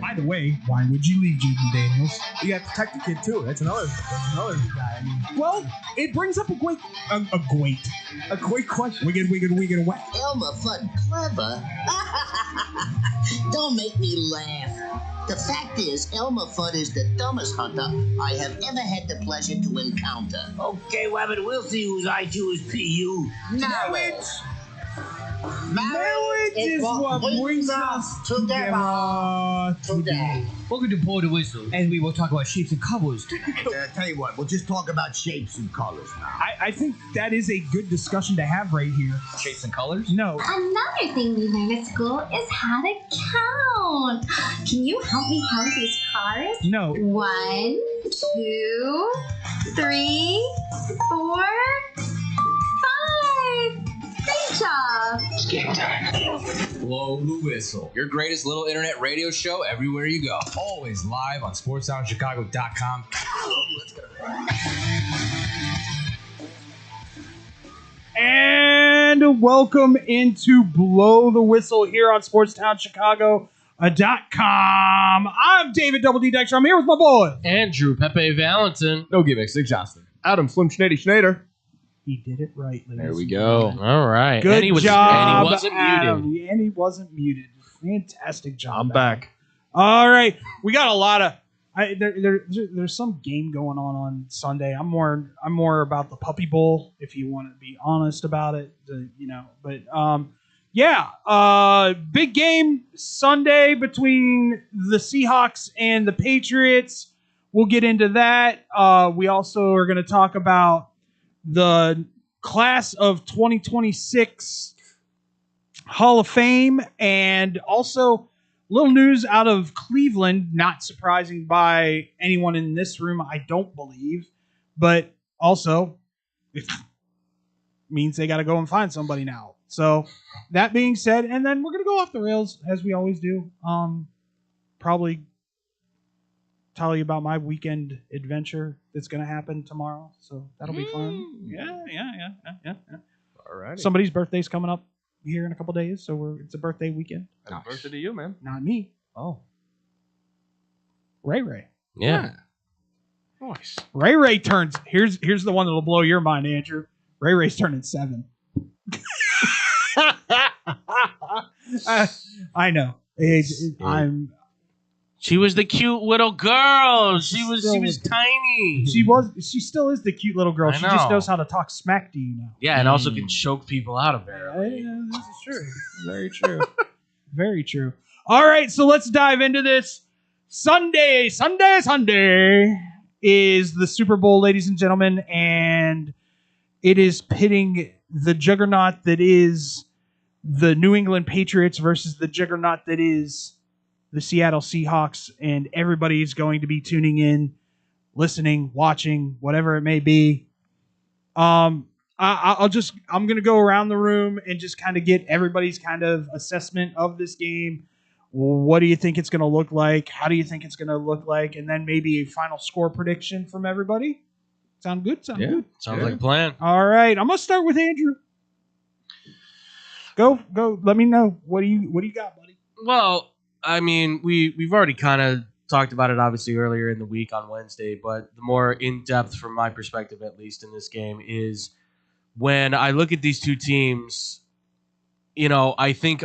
By the way, why would you leave Jaden Daniels? You got to protect the kid too. That's another guy. I mean, Well, it brings up a great question. Wiggin' whack. Elmer Fudd clever? Don't make me laugh. The fact is, Elmer Fudd is the dumbest hunter I have ever had the pleasure to encounter. Okay, Wabbit, we'll see whose IQ is PU. Marriage is what brings us together today. Welcome to Blow the Whistle, and we will talk about shapes and colors. Tell you what, we'll just talk about shapes and colors now. I think that is a good discussion to have right here. Shapes and colors? No. Another thing we learn at school is how to count. Can you help me count these cars? No. 1, 2, 3, 4, 5. Great job. Blow the Whistle, your greatest little internet radio show everywhere you go. Always live on SportsTownChicago.com. And welcome into Blow the Whistle here on SportsTownChicago.com. I'm David Double D Dexter. I'm here with my boy Andrew Pepe Valentin. no gimmicks, Nick Johnston. Adam Slim Schneider. He did it right, ladies. There we go. All right. Good and he job, wasn't Adam. muted. And he wasn't muted. Fantastic job. I'm Adam. back. All right, we got a lot of. There's some game going on Sunday. I'm more about the Puppy Bowl, if you want to be honest about it. But big game Sunday between the Seahawks and the Patriots. We'll get into that. We also are going to talk about the class of 2026 Hall of Fame, and also little news out of Cleveland, not surprising by anyone in this room, I don't believe, but also it means they got to go and find somebody now. So that being said, and then we're going to go off the rails as we always do. Probably tell you about my weekend adventure that's going to happen tomorrow. So that'll be fun. Yeah. All right. Somebody's birthday's coming up here in a couple days, so it's a birthday weekend. Happy birthday to you, man. Not me. Oh. Ray. Yeah. Nice. Ray turns. Here's the one that'll blow your mind, Andrew. Ray's turning 7. I know. She was the cute little girl. She was tiny. She still is the cute little girl. I She just know. knows how to talk smack to you now. Yeah, and also can choke people out of it. Yeah, this is true. Very true. Very true. All right, so let's dive into this. Sunday is the Super Bowl, ladies and gentlemen, and it is pitting the juggernaut that is the New England Patriots versus the juggernaut that is the Seattle Seahawks, and everybody's going to be tuning in, listening, watching, whatever it may be. I'm going to go around the room and just kind of get everybody's kind of assessment of this game. What do you think it's going to look like? How do you think it's going to look like? And then maybe a final score prediction from everybody. Sound good? Good? Sounds like a plan. All right. I'm going to start with Andrew. Go. Let me know. What do you got, buddy? Well, I mean, we've already kind of talked about it, obviously, earlier in the week on Wednesday, but the more in-depth, from my perspective at least, in this game is when I look at these two teams, I think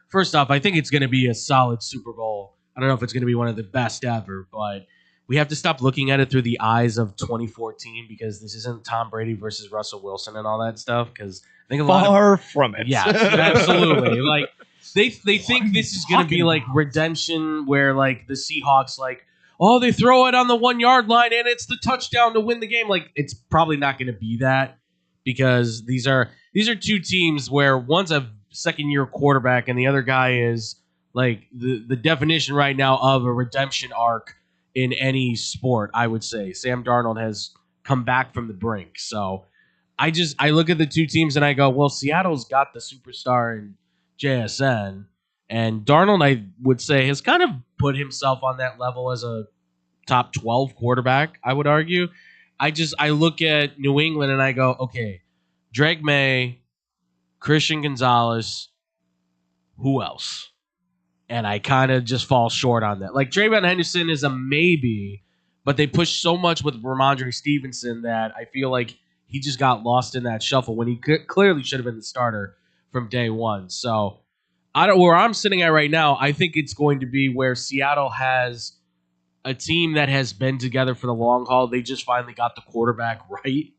first off, I think it's going to be a solid Super Bowl. I don't know if it's going to be one of the best ever, but we have to stop looking at it through the eyes of 2014, because this isn't Tom Brady versus Russell Wilson and all that stuff, because I think a lot Far from it. Yeah, absolutely. Like, They think this is going to be like redemption, where like the Seahawks, like, oh, they throw it on the 1 yard line and it's the touchdown to win the game. Like, it's probably not going to be that, because these are two teams where one's a second-year quarterback and the other guy is like the definition right now of a redemption arc in any sport, I would say. Sam Darnold has come back from the brink. So I look at the two teams and I go, well, Seattle's got the superstar in JSN, and Darnold, I would say, has kind of put himself on that level as a top 12 quarterback, I would argue. I look at New England and I go, okay, Drake May, Christian Gonzalez, who else? and I kind of just fall short on that. Like Trayvon Henderson is a maybe, but they pushed so much with Ramondre Stevenson that I feel like he just got lost in that shuffle when he clearly should have been the starter from day one. So where I'm sitting at right now, I think it's going to be where Seattle has a team that has been together for the long haul. They just finally got the quarterback right.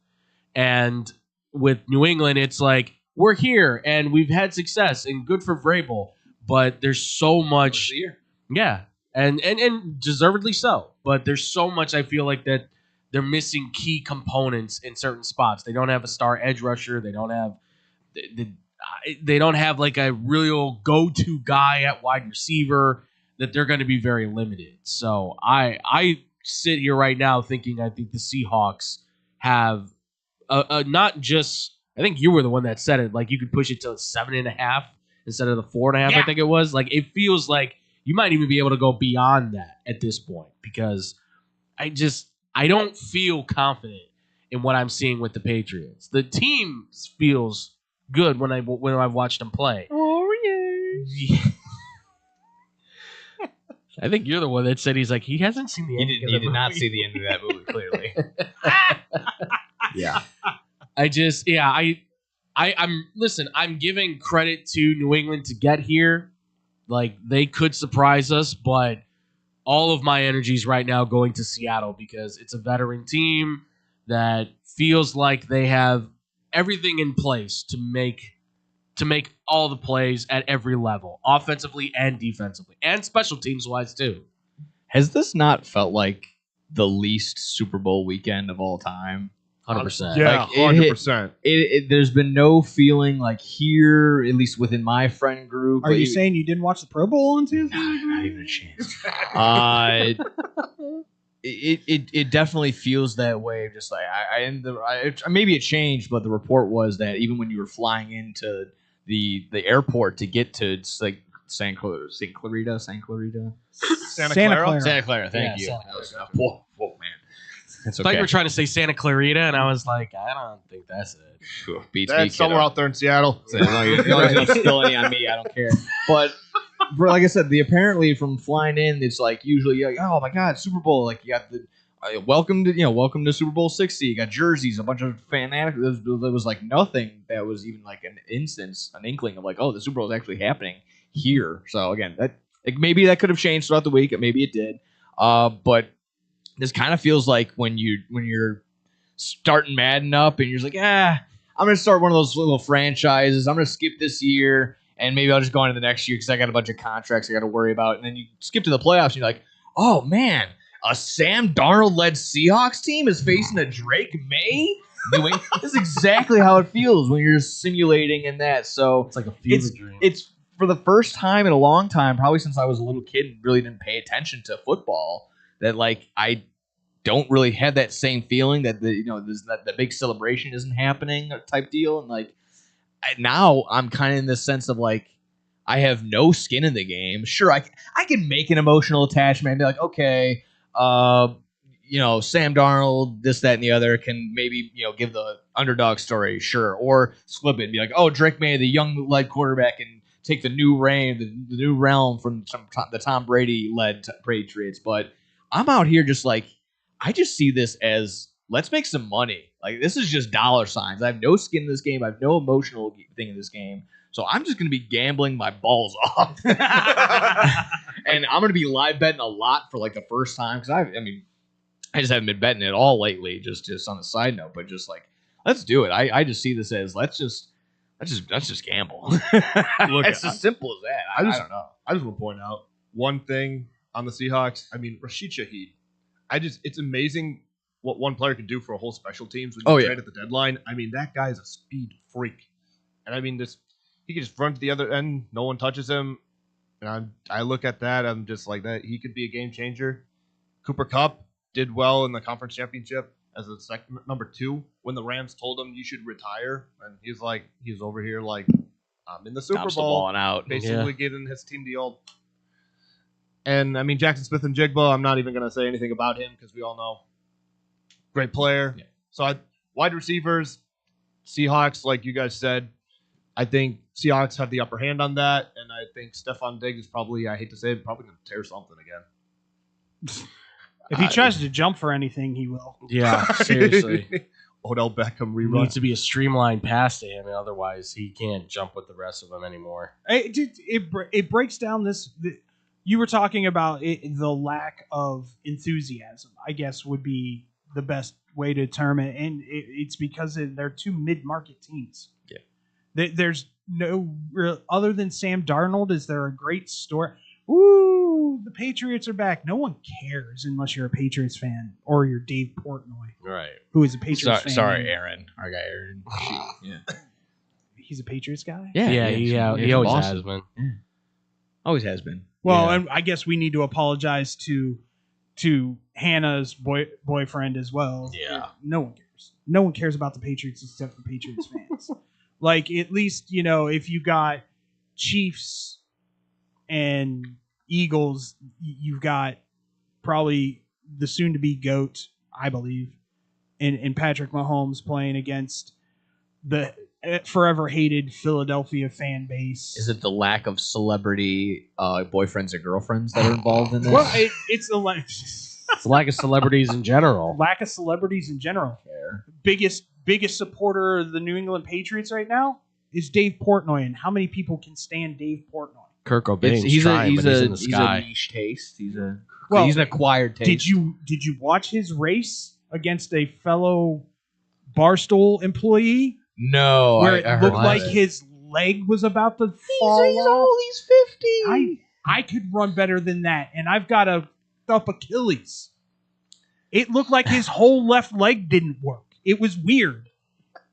And with New England, it's like, we're here and we've had success and good for Vrabel, but there's so much. Yeah. And deservedly so. But there's so much I feel like that they're missing key components in certain spots. They don't have a star edge rusher. They don't have they don't have like a real go-to guy at wide receiver, that they're going to be very limited. So I sit here right now thinking I think the Seahawks have not just, I think you were the one that said it, like you could push it to 7.5 instead of the 4.5. Yeah. I think it was. Like it feels like you might even be able to go beyond that at this point, because I don't feel confident in what I'm seeing with the Patriots. The team feels good when I've watched them play. Oh yeah. I think you're the one that said he hasn't seen the end. He did not see the end of that movie, clearly. Yeah. I'm giving credit to New England to get here. Like they could surprise us, but all of my energy is right now going to Seattle because it's a veteran team that feels like they have everything in place to make all the plays at every level, offensively and defensively, and special teams wise too. Has this not felt like the least Super Bowl weekend of all time? 100%. Yeah, Like, 100%. There's been no feeling like here, at least within my friend group. Are you saying you didn't watch the Pro Bowl on Tuesday? Not even a chance. It definitely feels that way. Just like maybe it changed, but the report was that even when you were flying into the airport to get to like Santa Clarita. Santa Clara. Santa Clara, thank Yeah, you. Santa Whoa, man. That's I thought okay. you were trying to say Santa Clarita, and I was like, I don't think that's it. Beats me, That's somewhere kiddo. out there in Seattle. So, as long as you don't spill any on me, I don't care. But like I said, apparently from flying in, it's like usually you're like, oh my god, Super Bowl! Like you got the welcome to Super Bowl 60. You got jerseys, a bunch of fanatics. There was like nothing that was even like an inkling of like, oh, the Super Bowl is actually happening here. So again, maybe that could have changed throughout the week. Maybe it did. But this kind of feels like when you're starting Madden up and you're just like, I'm gonna start one of those little franchises. I'm gonna skip this year and maybe I'll just go on to the next year because I got a bunch of contracts I got to worry about. And then you skip to the playoffs and you're like, oh man, a Sam Darnold-led Seahawks team is facing a Drake May. This is exactly how it feels when you're simulating in that. So It's like a fever dream. it's for the first time in a long time, probably since I was a little kid and really didn't pay attention to football, that like I don't really have that same feeling that the big celebration isn't happening type deal. And like now I'm kind of in the sense of like I have no skin in the game. Sure, I can make an emotional attachment and be like, okay, Sam Darnold, this, that, and the other can maybe give the underdog story, sure, or flip it and be like, oh, Drake May, the young led quarterback, and take the new reign, the new realm from the Tom Brady led Patriots. But I'm out here just like I just see this as let's make some money. Like this is just dollar signs. I have no skin in this game. I have no emotional thing in this game. So I'm just going to be gambling my balls off. And I'm going to be live betting a lot for like the first time because I just haven't been betting at all lately. Just on the side note, but just like let's do it. I just see this as let's just gamble. Look, it's as simple as that. I don't know. I just want to point out one thing on the Seahawks. I mean, Rashid Shaheed. It's amazing what one player can do for a whole special teams when you trade at the deadline. I mean, that guy's a speed freak. And I mean, he can just run to the other end. No one touches him. And I look at that. I'm just like that. He could be a game changer. Cooper Kupp did well in the conference championship as a number 2 when the Rams told him you should retire. And he's over here like, I'm in the Super Bowl. Out. Basically giving his team the old. And I mean, Jackson Smith and Jigba, I'm not even going to say anything about him because we all know. Great player. Yeah. So wide receivers, Seahawks, like you guys said, I think Seahawks have the upper hand on that, and I think Stephon Diggs is probably, I hate to say it, probably going to tear something again. If he tries to jump for anything, he will. Yeah, seriously. Odell Beckham It rerun. needs to be a streamlined pass to him, and otherwise he can't jump with the rest of them anymore. It breaks down this. You were talking about the lack of enthusiasm, I guess, would be the best way to term it, and it's because they're two mid-market teams. Yeah, there's no real, other than Sam Darnold. Is there a great story? Ooh, the Patriots are back. No one cares unless you're a Patriots fan or you're Dave Portnoy, Right? who is a Patriots fan. Sorry, Aaron. Our guy Aaron. Yeah. He's a Patriots guy. He always has been. Yeah. Always has been. Well, Yeah. and I guess we need to apologize to Hannah's boyfriend as well. Yeah. No one cares. No one cares about the Patriots except for Patriots fans. Like, at least, if you got Chiefs and Eagles, you've got probably the soon-to-be GOAT, I believe, in Patrick Mahomes playing against the forever hated Philadelphia fan base. Is it the lack of celebrity boyfriends or girlfriends that are involved in this? Well, it's the It's the lack of celebrities in general. lack of celebrities in general. Fair. Biggest supporter of the New England Patriots right now is Dave Portnoy, and how many people can stand Dave Portnoy? Kirk Cobain's He's trying, but he's in the a sky. niche taste. He's an acquired taste. Did you watch his race against a fellow Barstool employee No, where I it heard looked about like it. his leg was about to fall off? He's 50. I could run better than that, and I've got a up Achilles. It looked like his whole left leg didn't work. It was weird.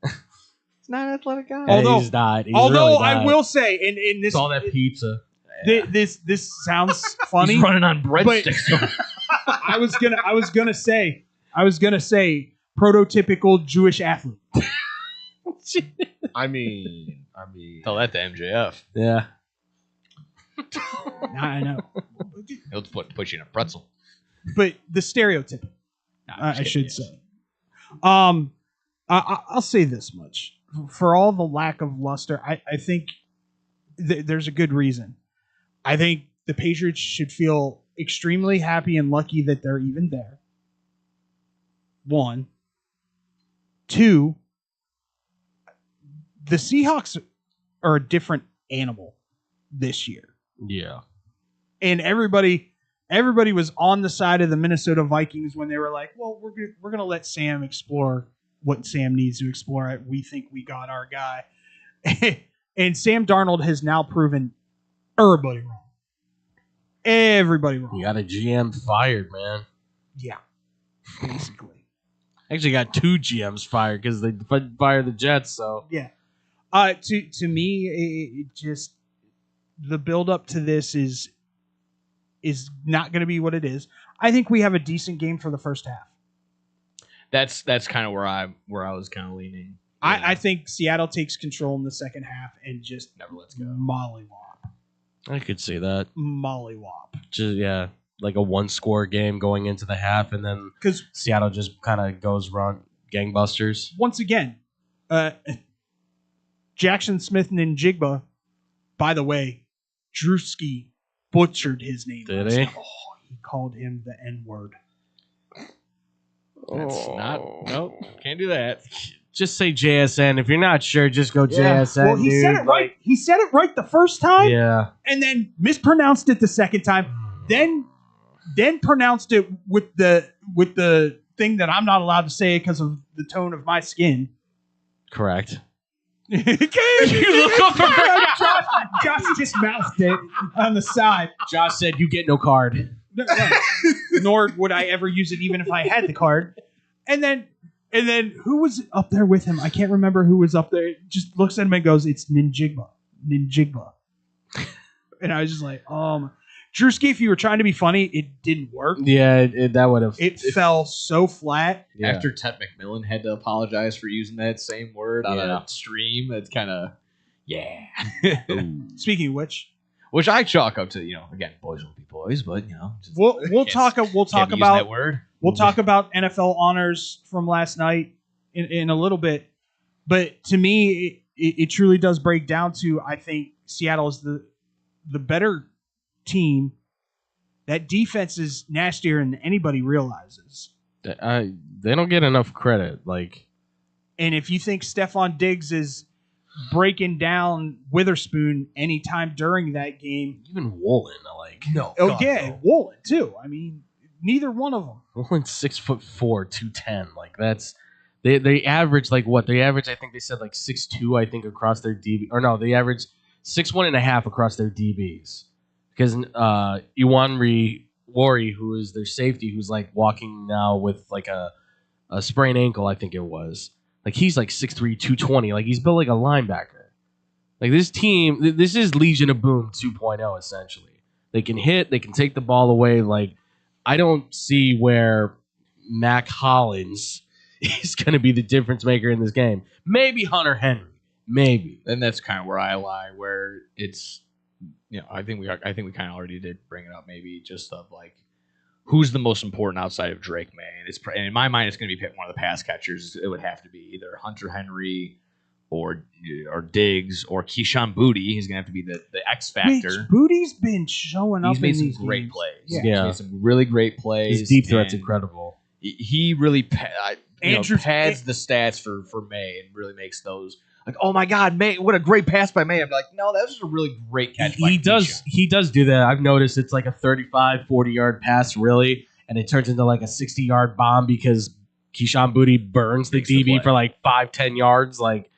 He's not an athletic guy. Although- he's not. He's Although really I not. will say, in this, It's all that pizza. this sounds funny. He's running on breadsticks. I was gonna say prototypical Jewish athlete. I mean. Tell that to MJF. Yeah. I know, He'll put you in a pretzel. but the stereotype, I should say. I'll say this much: for all the lack of luster, I think there's a good reason. I think the Patriots should feel extremely happy and lucky that they're even there. 1, 2. The Seahawks are a different animal this year. Yeah. And everybody was on the side of the Minnesota Vikings when they were like, well, we're gonna let Sam explore what Sam needs to explore. We think we got our guy. And Sam Darnold has now proven everybody wrong. Everybody wrong. You got a GM fired, man. Yeah. Basically. Actually got 2 GMs fired because they fired the Jets, so. Yeah. To me, it just the build up to this is not going to be what it is. I think we have a decent game for the first half. That's kind of where I was kind of leaning. I think Seattle takes control in the second half and just Never lets go. mollywop. I could see that. Mollywop. Just, yeah, like a 1-score game going into the half, and then Because Seattle just kind of goes run gangbusters. once again, Jackson Smith Ninjigba, by the way, Drewski butchered his name. Did last he? night. Oh, he called him the N-word. That's not. Nope. Can't do that. Just say JSN. If you're not sure, just go JSN. Well, he dude. said it right. He said it right the first time, Yeah. and then mispronounced it the second time. Then pronounced it with the thing that I'm not allowed to say because of the tone of my skin. Correct. You look up for Josh just mouthed it on the side. Josh said, "You get no card." Nor would I ever use it even if I had the card. And then who was up there with him? I can't remember who was up there. Just looks at him and goes, "It's Ninjigba." And I was just like, Drewski, if you were trying to be funny, it didn't work. Yeah, that would have. It fell so flat. Yeah. After Ted McMillan had to apologize for using that same word on Yeah. a stream, it's kind of Speaking of which, which I chalk up to again, boys will be boys, but just we'll talk can't about use that word. We'll talk about NFL honors from last night in a little bit. But to me, it truly does break down to, I think Seattle is the better team. That defense is nastier than anybody realizes. They don't get enough credit. Like, and if you think Stephon Diggs is breaking down Witherspoon anytime during that game, even Woolen, like no, Woolen too. I mean, neither one of them. Woolen's 6'4", 210. Like that's they average like what they average. I think they said like 6'2". I think across their DB, or no, they average 6'1.5" across their DBs. Because Iwanri Wari, who is their safety, who's like walking now with like a sprained ankle, I think it was. Like he's like 6'3", 220. Like he's built like a linebacker. Like this team, this is Legion of Boom 2.0 essentially. They can hit, they can take the ball away. Like I don't see where Mac Hollins is going to be the difference maker in this game. Maybe Hunter Henry, maybe. And that's kind of where I lie, where it's. I think we kind of already did bring it up. Maybe just of like who's the most important outside of Drake May, and in my mind, it's going to be one of the pass catchers. It would have to be either Hunter Henry or Diggs or Keyshawn Boutte. He's going to have to be the X factor. Bootie's been showing up. He's made some great plays. Yeah. He's made some really great plays. His deep threat's incredible. He really pads the stats for May and really makes those. Like, oh my God, May! What a great pass by May. I'm like, no, that was just a really great catch. He does do that. I've noticed it's like a 35, 40-yard pass, really, and it turns into like a 60-yard bomb because Keyshawn Boutte burns the DB for like 5-10 yards. Like,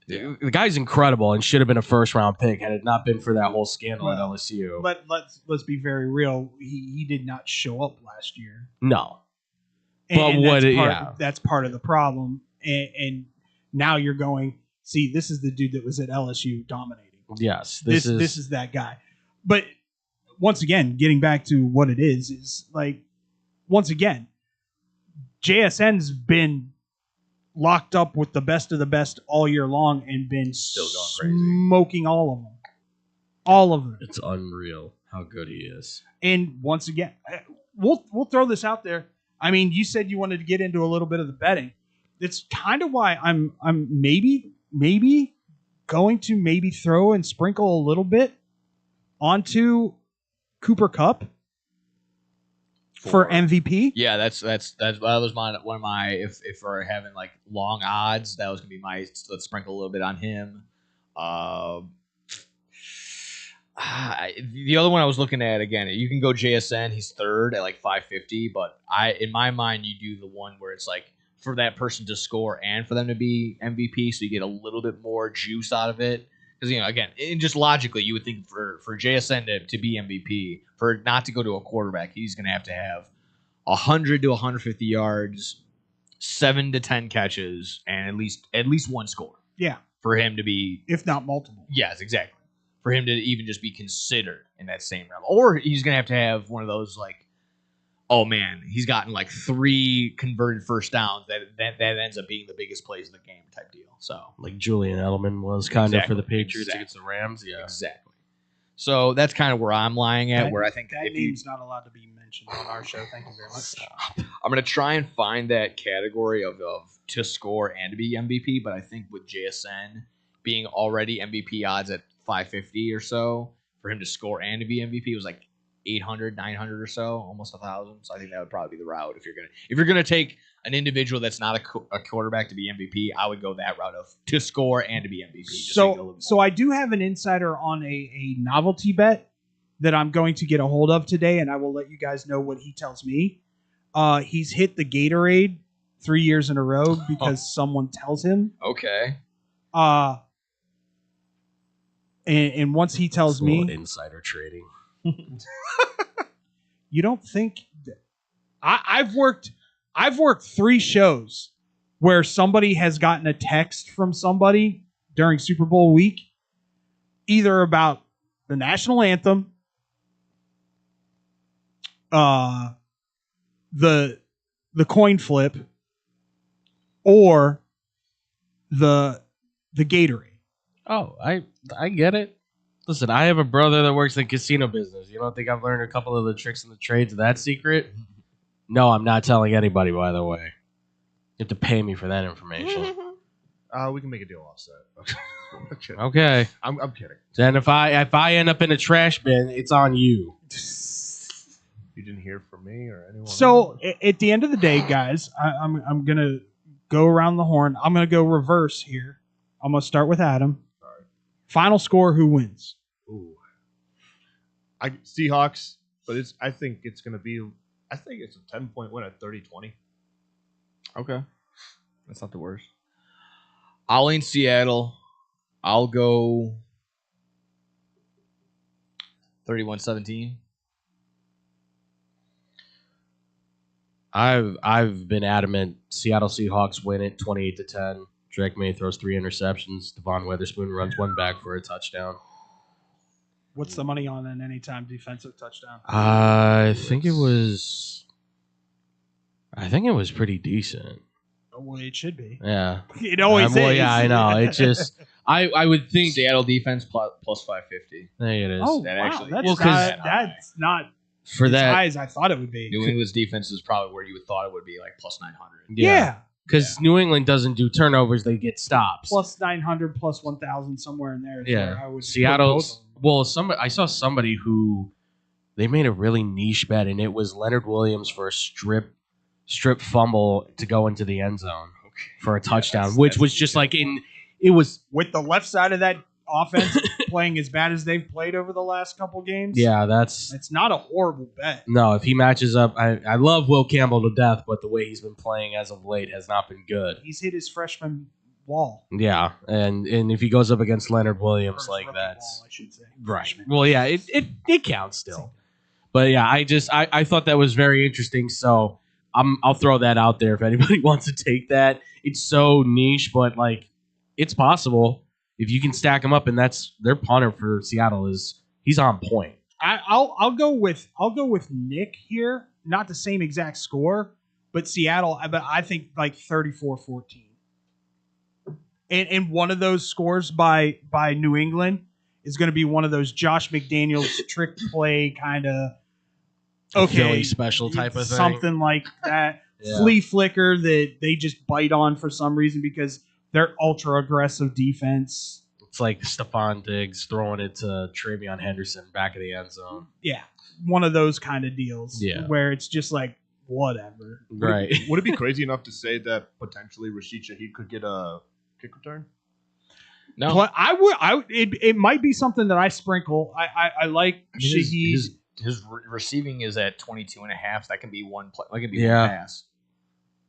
the guy's incredible and should have been a first-round pick had it not been for that whole scandal at LSU. But let's be very real. He did not show up last year. No, that's part of the problem. And now you're going. See, this is the dude that was at LSU dominating. Yes, this is that guy. But once again, getting back to what it is like, once again, JSN's been locked up with the best of the best all year long and been still going smoking all of them. All of them. It's unreal how good he is. And once again, we'll throw this out there. I mean, you said you wanted to get into a little bit of the betting. It's kind of why I'm maybe going to throw and sprinkle a little bit onto Cooper Kupp for MVP. Yeah, that was one of my if we're having like long odds, that was gonna be my let's sprinkle a little bit on him. The other one I was looking at, again, you can go JSN, he's third at like 550, but in my mind you do the one where it's like for that person to score and for them to be MVP, so you get a little bit more juice out of it. Because, again, just logically, you would think for JSN to be MVP, for it not to go to a quarterback, he's going to have 100 to 150 yards, 7 to 10 catches, and at least one score. Yeah. For him to be... If not multiple. Yes, exactly. For him to even just be considered in that same realm. Or he's going to have one of those, like, oh man, he's gotten like 3 converted first downs that ends up being the biggest plays in the game type deal. So like Julian Edelman was kind of for the Patriots against the Rams. Yeah, exactly. So that's kind of where I'm lying at. Where I think that name's not allowed to be mentioned on our show. Thank you very much. I'm gonna try and find that category of to score and to be MVP, but I think with JSN being already MVP odds at 550 or so, for him to score and to be MVP was like 800, 900 or so, almost 1,000. So I think that would probably be the route if you're gonna take an individual that's not a quarterback to be MVP. I would go that route of to score and to be MVP. So I do have an insider on a novelty bet that I'm going to get a hold of today, and I will let you guys know what he tells me. He's hit the Gatorade 3 years in a row because someone tells him. Okay. And once he tells me, insider trading. You don't think that I've worked 3 shows where somebody has gotten a text from somebody during Super Bowl week, either about the national anthem, the coin flip, or the Gatorade. Oh, I get it. Listen, I have a brother that works in casino business. You don't think I've learned a couple of the tricks and the trades of that secret? No, I'm not telling anybody, by the way. You have to pay me for that information. We can make a deal offset. I'm kidding. Okay. I'm kidding. Then if I end up in a trash bin, it's on you. You didn't hear from me or anyone. So at the end of the day, guys, I'm gonna go around the horn. I'm gonna go reverse here. I'm gonna start with Adam. Sorry. Final score: who wins? Ooh. Seahawks, but I think it's a 10-point win at 30-20. Okay. That's not the worst. I'll in Seattle. I'll go 31-17. I've been adamant. Seattle Seahawks win it 28-10. Drake May throws 3 interceptions. Devon Witherspoon runs one back for a touchdown. What's the money on an anytime defensive touchdown? I think it was pretty decent. Well, it should be. Yeah. It always is. Well, yeah, I know. It's just I would think Seattle defense plus 550. there it is. Oh, That wow. actually- That's, well, 'cause- that's not For as that, high as I thought it would be. New England's defense is probably where you would thought it would be, like plus 900. Yeah. because New England doesn't do turnovers; they get stops. Plus 900, plus 1,000, somewhere in there. Is where I would put Seattle's. both of them. Well, I saw somebody who they made a really niche bet, and it was Leonard Williams for a strip fumble to go into the end zone for a touchdown, which was just like it was. With the left side of that offense playing as bad as they've played over the last couple games. Yeah, that's It's not a horrible bet. no. If he matches up, I love Will Campbell to death, but the way he's been playing as of late has not been good. He's hit his freshman wall. Yeah, and if he goes up against Leonard Williams, First like rookie that's wall, I should say. right. Freshman. Well, yeah, it counts still, but yeah, I thought that was very interesting. So I'll throw that out there if anybody wants to take that. It's so niche, but like it's possible if you can stack them up, and that's their punter for Seattle he's on point. I'll go with Nick here. Not the same exact score, but Seattle. But I think like 34-14. And one of those scores by New England is going to be one of those Josh McDaniels trick play kind of Philly special type of thing. something like that. Yeah. Flea flicker that they just bite on for some reason because they're ultra aggressive defense. It's like Stephon Diggs throwing it to Travion Henderson back of the end zone. Yeah, one of those kind of deals. Yeah. Where it's just like whatever. Right. Would it be crazy enough to say that potentially Rashid Shaheed could get a kick return? No. But it might be something that I sprinkle. I like Shaheed. His receiving is at 22.5. That can be one play. That can be Yeah. one pass.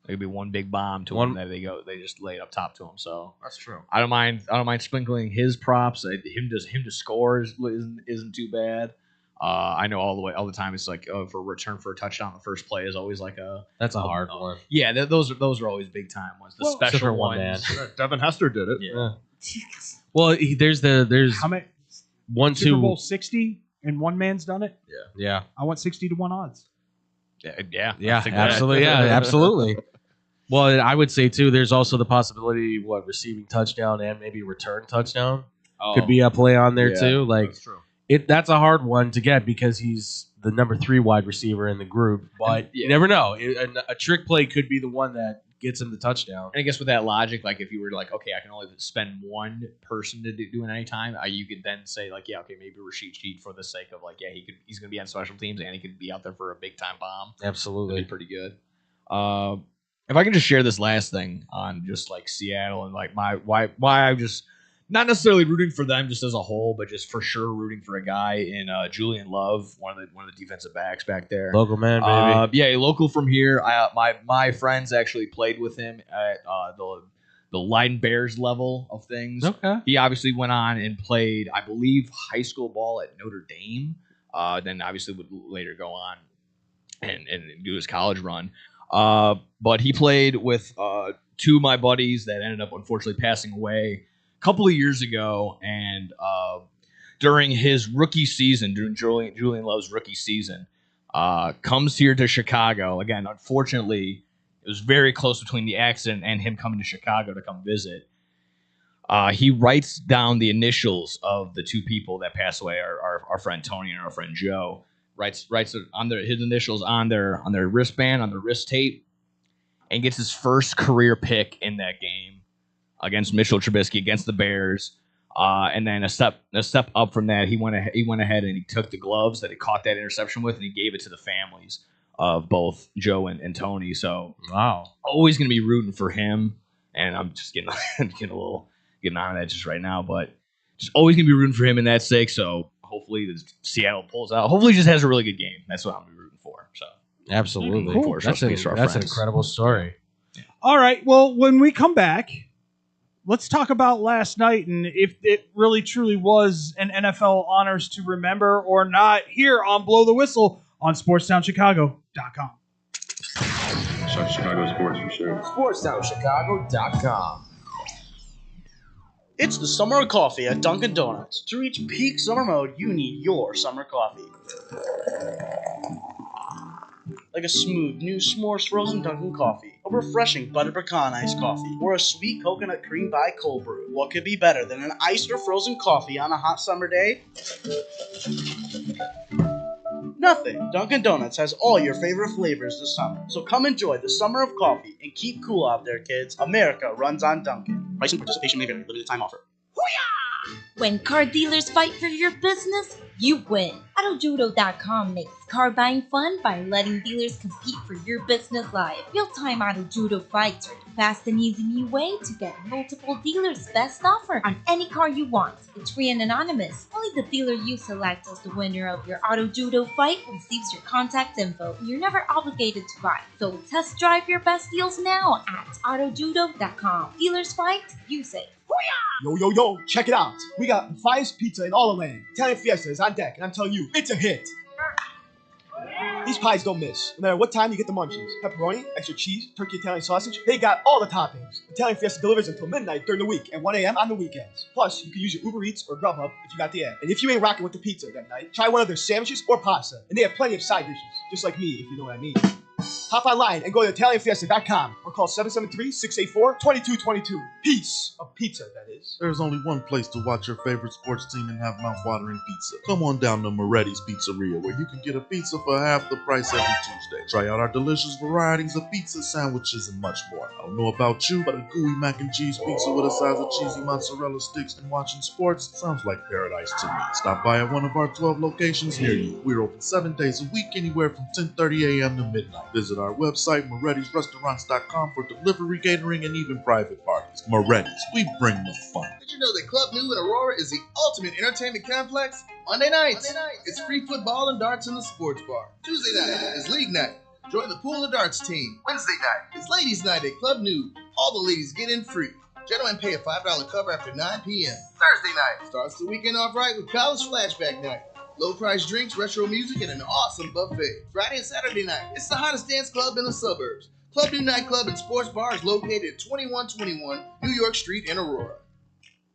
It could be one big bomb to him that they just lay it up top to him. So That's true. I don't mind sprinkling his props. Him to score isn't too bad. I know all the time it's like for return for a touchdown. The first play is always like That's a hard one. yeah. Those are always big time ones. The Well, except special for one ones. Devin Hester did it. Yeah. Well, there's How many 1, Super 2. Bowl 60 and one man's done it? Yeah. I want 60-1 odds. Yeah. Yeah, I think that- absolutely. Yeah, absolutely. Well, I would say too. There's also the possibility, receiving touchdown and maybe return touchdown could be a play on there Yeah, too. Like That's true. that's a hard one to get because he's the number 3 wide receiver in the group. But you never know. A trick play could be the one that gets him the touchdown. And I guess with that logic, like if you were like, okay, I can only spend one person to do it any time, you could then say like, yeah, okay, maybe Rashid Shaheed for the sake of like, yeah, he's going to be on special teams and he could be out there for a big time bomb. Absolutely. That'd be pretty good. If I can just share this last thing on just like Seattle and like why I'm just not necessarily rooting for them just as a whole, but just for sure rooting for a guy in Julian Love, one of the defensive backs back there. Local man, baby. Yeah, local from here. My friends actually played with him at the Leiden Bears level of things. Okay. He obviously went on and played, I believe, high school ball at Notre Dame. Then obviously would later go on and do his college run. But he played with 2 of my buddies that ended up unfortunately passing away a couple of years ago. And during his rookie season, during Julian Love's rookie season, comes here to Chicago. Again, unfortunately, it was very close between the accident and him coming to Chicago to come visit. He writes down the initials of the 2 people that passed away, our friend Tony and our friend Joe. Writes it on his initials on their wristband, on their wrist tape, and gets his first career pick in that game against Mitchell Trubisky against the Bears. And then a step up from that, he went ahead and he took the gloves that he caught that interception with, and he gave it to the families of both Joe and Tony. So always going to be rooting for him. And I'm just getting on that just right now, but just always going to be rooting for him in that sake. So hopefully Seattle pulls out. Hopefully he just has a really good game. That's what I'm going to be rooting for. So absolutely, cool. That's an incredible story. All right. Well, when we come back, let's talk about last night and if it really truly was an NFL honors to remember or not here on Blow the Whistle on SportsTownChicago.com. Chicago sports for sure. SportsTownChicago.com. It's the summer of coffee at Dunkin' Donuts. To reach peak summer mode, you need your summer coffee. Like a smooth new s'mores frozen Dunkin' coffee, a refreshing butter pecan iced coffee, or a sweet coconut cream pie cold brew. What could be better than an iced or frozen coffee on a hot summer day? Nothing. Dunkin' Donuts has all your favorite flavors this summer. So come enjoy the summer of coffee and keep cool out there, kids. America runs on Dunkin'. Price and participation may vary. Limited time offer. When car dealers fight for your business, you win. AutoJudo.com makes car buying fun by letting dealers compete for your business live. Real-time Auto Judo fights are the fast and easy new way to get multiple dealers' best offer on any car you want. It's free and anonymous. Only the dealer you select as the winner of your Auto Judo fight receives your contact info. You're never obligated to buy. So test drive your best deals now at AutoJudo.com. Dealers fight, you save. Yo, check it out. We got the finest pizza in all of land. Italian Fiesta is on deck, and I'm telling you, it's a hit. These pies don't miss. No matter what time you get the munchies. Pepperoni, extra cheese, turkey Italian sausage, they got all the toppings. Italian Fiesta delivers until midnight during the week and 1 a.m. on the weekends. Plus, you can use your Uber Eats or Grubhub if you got the app. And if you ain't rocking with the pizza that night, try one of their sandwiches or pasta. And they have plenty of side dishes, just like me, if you know what I mean. Hop online and go to ItalianFiesta.com or call 773-684-2222. Piece of pizza, that is. There's only one place to watch your favorite sports team and have mouth-watering pizza. Come on down to Moretti's Pizzeria, where you can get a pizza for half the price every Tuesday. Try out our delicious varieties of pizza, sandwiches, and much more. I don't know about you, but a gooey mac and cheese pizza with a size of cheesy mozzarella sticks and watching sports sounds like paradise to me. Stop by at one of our 12 locations near you. We're open 7 days a week, anywhere from 10:30 a.m. to midnight. Visit our website, Moretti'sRestaurants.com, for delivery, catering, and even private parties. Moretti's, we bring the fun. Did you know that Club New in Aurora is the ultimate entertainment complex? Monday nights, it's free football and darts in the sports bar. Tuesday night is league night. Join the pool and darts team. Wednesday night is ladies' night at Club New. All the ladies get in free. Gentlemen pay a $5 cover after 9 p.m. Thursday night starts the weekend off right with college flashback night. Low price drinks, retro music, and an awesome buffet. Friday and Saturday night, it's the hottest dance club in the suburbs. Club New Nightclub and Sports Bar is located at 2121 New York Street in Aurora.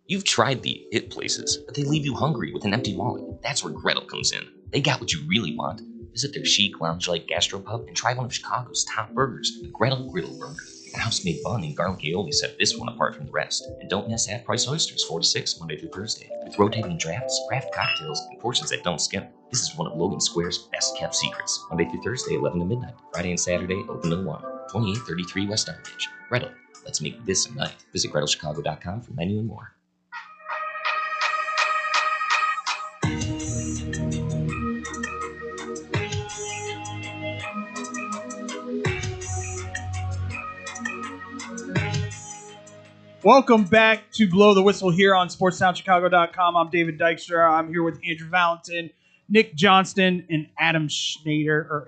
You've tried the hit places, but they leave you hungry with an empty wallet. That's where Gretel comes in. They got what you really want. Visit their chic, lounge-like gastropub and try one of Chicago's top burgers, the Gretel Griddle Burger. The house-made bun and garlic aioli set this one apart from the rest. And don't miss half-price oysters, 4 to 6, Monday through Thursday. With rotating drafts, craft cocktails, and portions that don't skip. This is one of Logan Square's best-kept secrets. Monday through Thursday, 11 to midnight. Friday and Saturday, open till 1. 2833 West Armitage. Gretel, let's make this a night. Visit GretelChicago.com for menu and more. Welcome back to Blow the Whistle here on SportsTownChicago.com. I'm David Dykstra. I'm here with Andrew Valentin, Nick Johnston, and Adam Schneider.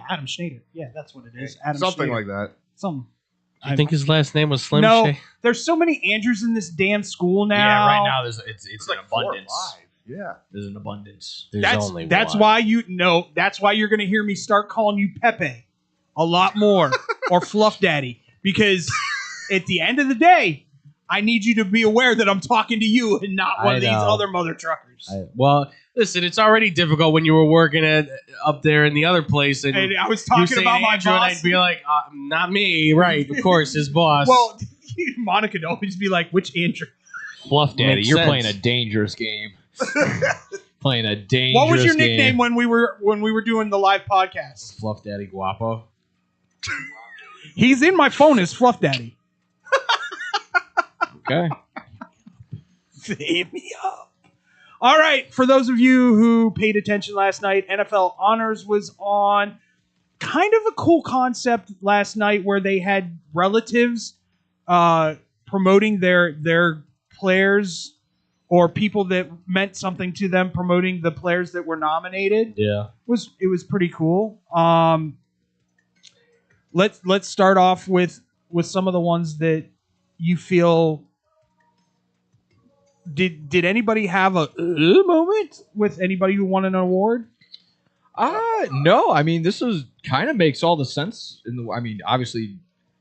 Adam Schneider. Yeah, that's what it is. Adam Something Schneider. like that. I think his last name was Slim No, Shady? there's so many Andrews in this damn school now. Yeah, right now it's an like 4 or abundance. 5. Yeah. There's an abundance. That's why that's why you're going to hear me start calling you Pepe a lot more or Fluff Daddy, because at the end of the day, I need you to be aware that I'm talking to you and not one of these other mother truckers. Well, listen, it's already difficult when you were working up there in the other place, and I was talking about my Andrew, boss. and I'd be like, not me, right? Of course, his boss. Well, Monica would always be like, which Andrew? Fluff Daddy, Makes you're sense. playing a dangerous game. Playing a dangerous What was your game. nickname when we were doing the live podcast? Fluff Daddy Guapo. He's in my phone as Fluff Daddy. Okay. Hit me up. All right. For those of you who paid attention last night, NFL Honors was on. Kind of a cool concept last night where they had relatives promoting their players or people that meant something to them, promoting the players that were nominated. Yeah. It was pretty cool. Let's start off with some of the ones that you feel. Did anybody have a moment with anybody who won an award? No. I mean, this was kind of makes all the sense. Obviously,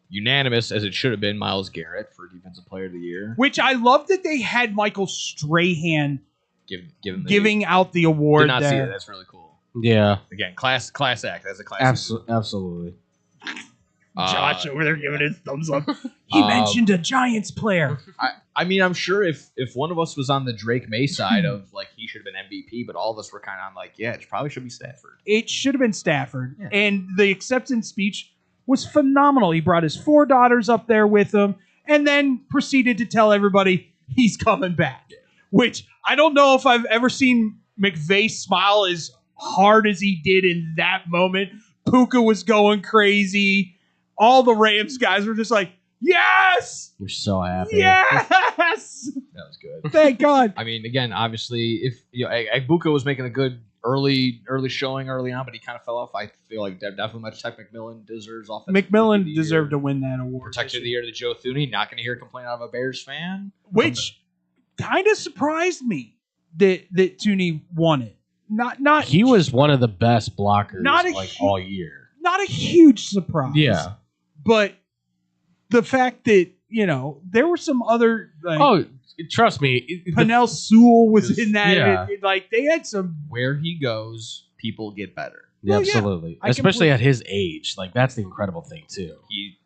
unanimous as it should have been. Myles Garrett for Defensive Player of the Year. Which I love that they had Michael Strahan giving out the award. Did not see there. it. That's really cool. Yeah. Again, class act. That's a classic. Absolutely. Josh over there giving his thumbs up. He mentioned a Giants player. I mean, I'm sure if one of us was on the Drake May side of like he should have been MVP, but all of us were kind of on like, yeah, it probably should be Stafford. It should have been Stafford. Yeah. And the acceptance speech was phenomenal. He brought his 4 daughters up there with him and then proceeded to tell everybody he's coming back. Yeah. Which I don't know if I've ever seen McVay smile as hard as he did in that moment. Puka was going crazy. All the Rams guys were just like, yes! We're so happy. Yes! That was good. Thank God. I mean, again, obviously, if Egbuka was making a good early showing early on, but he kind of fell off. I feel like definitely much Tech McMillan deserves offensive. McMillan deserved to win that award. Protector of the Year to Joe Thuney. Not going to hear a complaint out of a Bears fan. Which kind of surprised me that Thuney won it. Not he was one of the best blockers all year. Not a huge surprise. Yeah. But the fact that, there were some other... trust me. Penel Sewell was in that. Yeah. They had some... Where he goes, people get better. Yeah, absolutely. Yeah, especially at his age. Like, that's the incredible thing, too.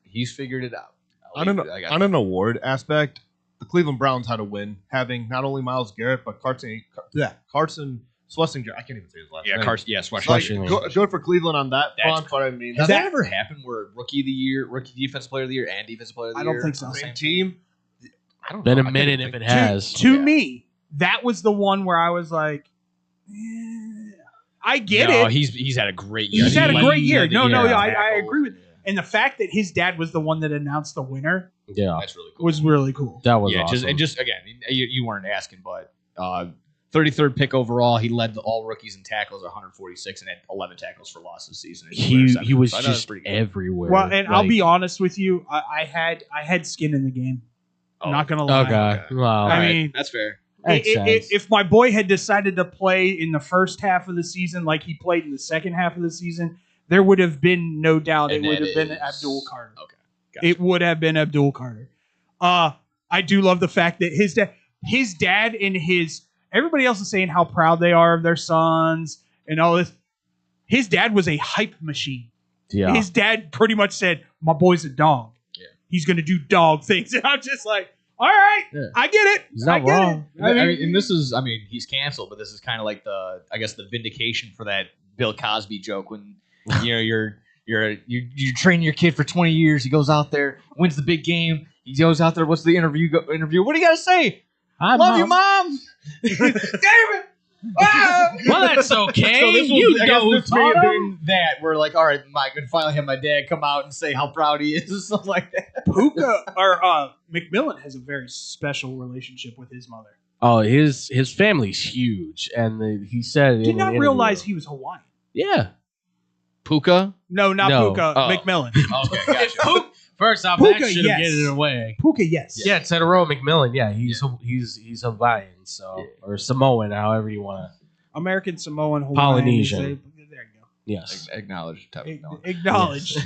He's figured it out. On an award aspect, the Cleveland Browns had a win, having not only Myles Garrett, but Carson Schlesinger. I can't even say his last name. Schlesinger. Good for Cleveland on that front, but I mean... Has that ever happened where Rookie Defensive Player of the Year, and Defensive Player of the Year? I don't think so. Same team? I don't know. Been a minute if it has. To me, that was the one where I was like, I get it. He's had a great year. He's had a great year. I agree with and the fact that his dad was the one that announced the winner that's really cool. Was really cool. That was awesome. Just again, you weren't asking, but 33rd pick overall, he led all rookies in tackles, 146, and had 11 tackles for loss this season. He was just everywhere. Well, and I'll be honest with you, I had skin in the game. I'm not gonna lie. Okay. Wow. I mean, that's fair. If my boy had decided to play in the first half of the season like he played in the second half of the season, there would have been no doubt it would have been Abdul Carter. Okay. Gotcha. It would have been Abdul Carter. I do love the fact that his dad and everybody else is saying how proud they are of their sons and all this. His dad was a hype machine. Yeah. His dad pretty much said, "My boy's a dog. Yeah. He's gonna do dog things," and I'm just like, all right, I get it. He's not wrong. He's canceled, but this is kind of like the vindication for that Bill Cosby joke when you train your kid for 20 years, he goes out there, wins the big game, he goes out there, what's the interview? What do you got to say? Love you, Mom. Damn it. Well, that's okay. So this may have been that. We're like, all right, Mike, and finally have my dad come out and say how proud he is, or something like that. Puka or McMillan has a very special relationship with his mother. Oh, his family's huge, and he said did not realize he was Hawaiian. Yeah, Puka? No, not Puka. McMillan. Okay, gotcha. First off, Puka, that should have given it away. Puka, yes. Yeah, Tedero McMillan. Yeah, he's Hawaiian, or Samoan, however you want to. American Samoan, Hawaiian, Polynesian. There you go. Yes, acknowledged. Acknowledged.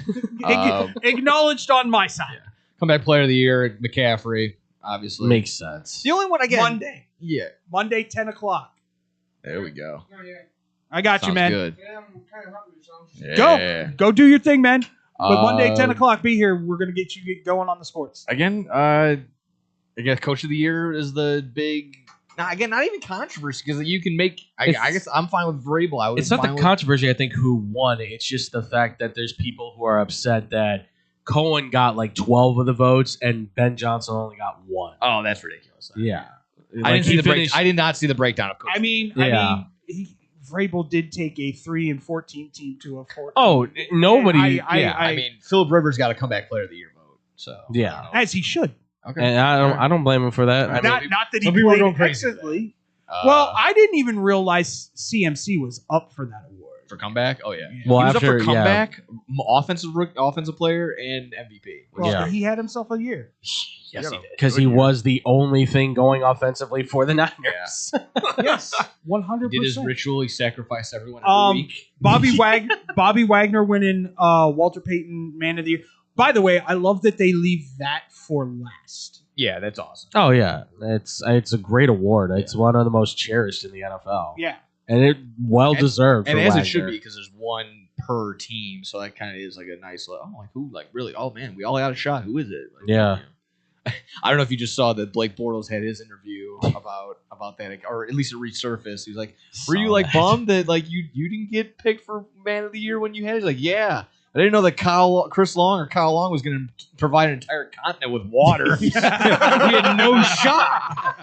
Acknowledged on my side. Yeah. Comeback Player of the Year, McCaffrey. Obviously, makes sense. The only one I get Monday. Yeah, Monday, 10:00. There we go. I got you, man. Good. Go do your thing, man. But Monday, 10:00, be here. We're gonna get you going on the sports again. I guess Coach of the Year is the big. Not even controversy because you can make. I guess I'm fine with Vrabel. It's not the controversy. I think who won. It's just the fact that there's people who are upset that Cohen got like 12 of the votes, and Ben Johnson only got 1. Oh, that's ridiculous. Yeah. I didn't see the break. I did not see the breakdown of Coach. I mean, Vrabel did take a 3-14 team to a 4. Oh, nobody. I mean, Philip Rivers got a comeback player of the year vote. So yeah, as he should. Okay, and I don't blame him for that. Not that he played excellently. Well, I didn't even realize CMC was up for that award for comeback. Oh yeah, well, he was after, up for comeback, offensive player, and MVP. Well, he had himself a year. Yes, he did. Because he was the only thing going offensively for the Niners. Yes, 100%. He did his ritual. He sacrificed everyone every week. Bobby Wagner winning Walter Payton Man of the Year. By the way, I love that they leave that for last. Yeah, that's awesome. Oh yeah, it's a great award. It's one of the most cherished in the NFL. Yeah, and it well deserved. And for as Wagner. it should be, because there's one per team, so that kind of is like a nice. I'm like, who? Like really? Oh man, we all got a shot. Who is it? Like, yeah. I don't know if you just saw that Blake Bortles had his interview about that, or at least it resurfaced. He's like, "Were you like bummed that like you didn't get picked for Man of the Year when you had it?" He's like, "Yeah, I didn't know that Chris Long was going to provide an entire continent with water. We had no shot."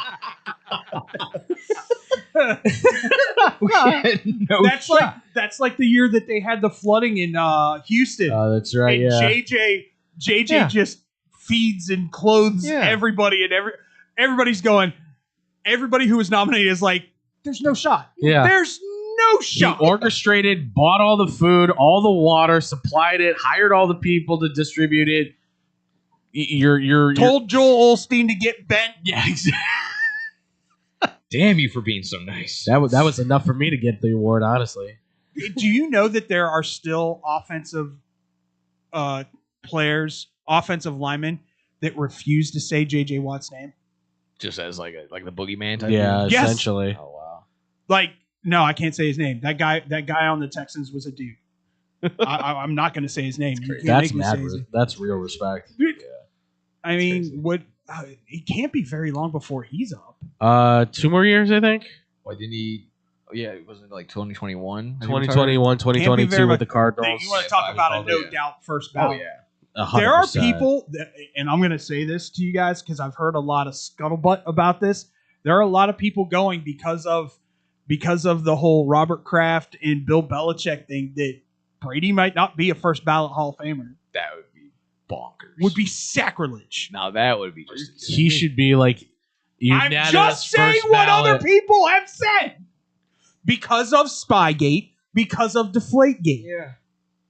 That's like the year that they had the flooding in Houston. That's right. And Yeah. JJ just feeds and clothes everybody, and everybody's going. Everybody who was nominated is like, "There's no shot. Yeah. There's no shot." He orchestrated, bought all the food, all the water, supplied it, hired all the people to distribute it. You're told Joel Osteen to get bent. Yeah, exactly. Damn you for being so nice. That was enough for me to get the award, honestly. Do you know that there are still offensive players, offensive linemen that refuse to say J.J. Watt's name? Just as like the boogeyman type. Yeah, thing? essentially. Oh wow. Like, no, I can't say his name. That guy on the Texans was a dude. I'm not going to say his name. That's mad. That's real respect. I mean, what? It can't be very long before he's up. 2 more years, I think. Why didn't he? Oh yeah, it wasn't like 2021. 2021, 2022 with the Cardinals. You want to talk about a no doubt first ballot? Oh yeah. 100%. There are people, and I'm going to say this to you guys because I've heard a lot of scuttlebutt about this. There are a lot of people going because of the whole Robert Kraft and Bill Belichick thing that Brady might not be a first ballot Hall of Famer. That would be bonkers. Would be sacrilege. Now that would be just. He should be like. I'm just saying what other people have said because of Spygate, because of Deflategate. Yeah.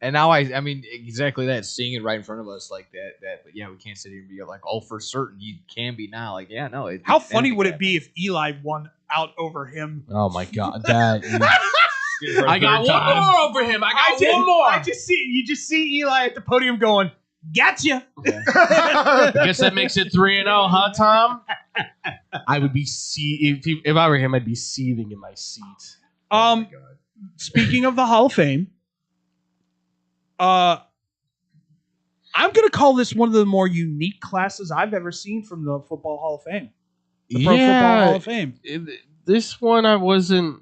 And now I mean exactly that, seeing it right in front of us like that. But yeah, we can't sit here and be like, oh, for certain you can be now. Like, yeah, no. How funny would it be if Eli won out over him? Oh my God, that. I got one more over him. I got one more. You just see Eli at the podium going, "Gotcha." I guess that makes it 3-0, huh, Tom? I would be if I were him, I'd be seething in my seat. Speaking of the Hall of Fame, I'm going to call this one of the more unique classes I've ever seen from the Football Hall of Fame. The Pro Football Hall of Fame. This one, I wasn't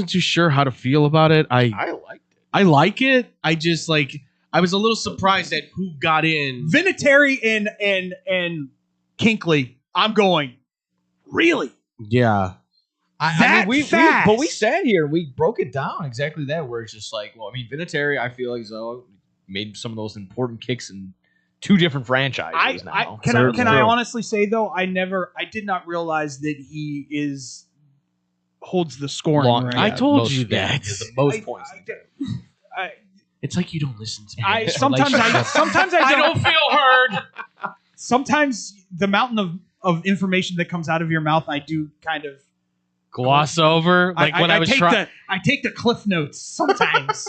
too sure how to feel about it. I liked it. I like it. I just I was a little surprised at who got in. Vinatieri and Kinkley. I'm going, really? Yeah. I mean, we sat here and we broke it down exactly that, where it's just like, well, I mean, Vinatieri, I feel like made some of those important kicks in 2 different franchises now. Can I honestly say though, I did not realize that he holds the scoring. Right? I told you that. The most points. It's like you don't listen to me. Sometimes I don't feel heard. Sometimes the mountain of information that comes out of your mouth, I do kind of gloss over. Like when I was trying, I take the cliff notes sometimes.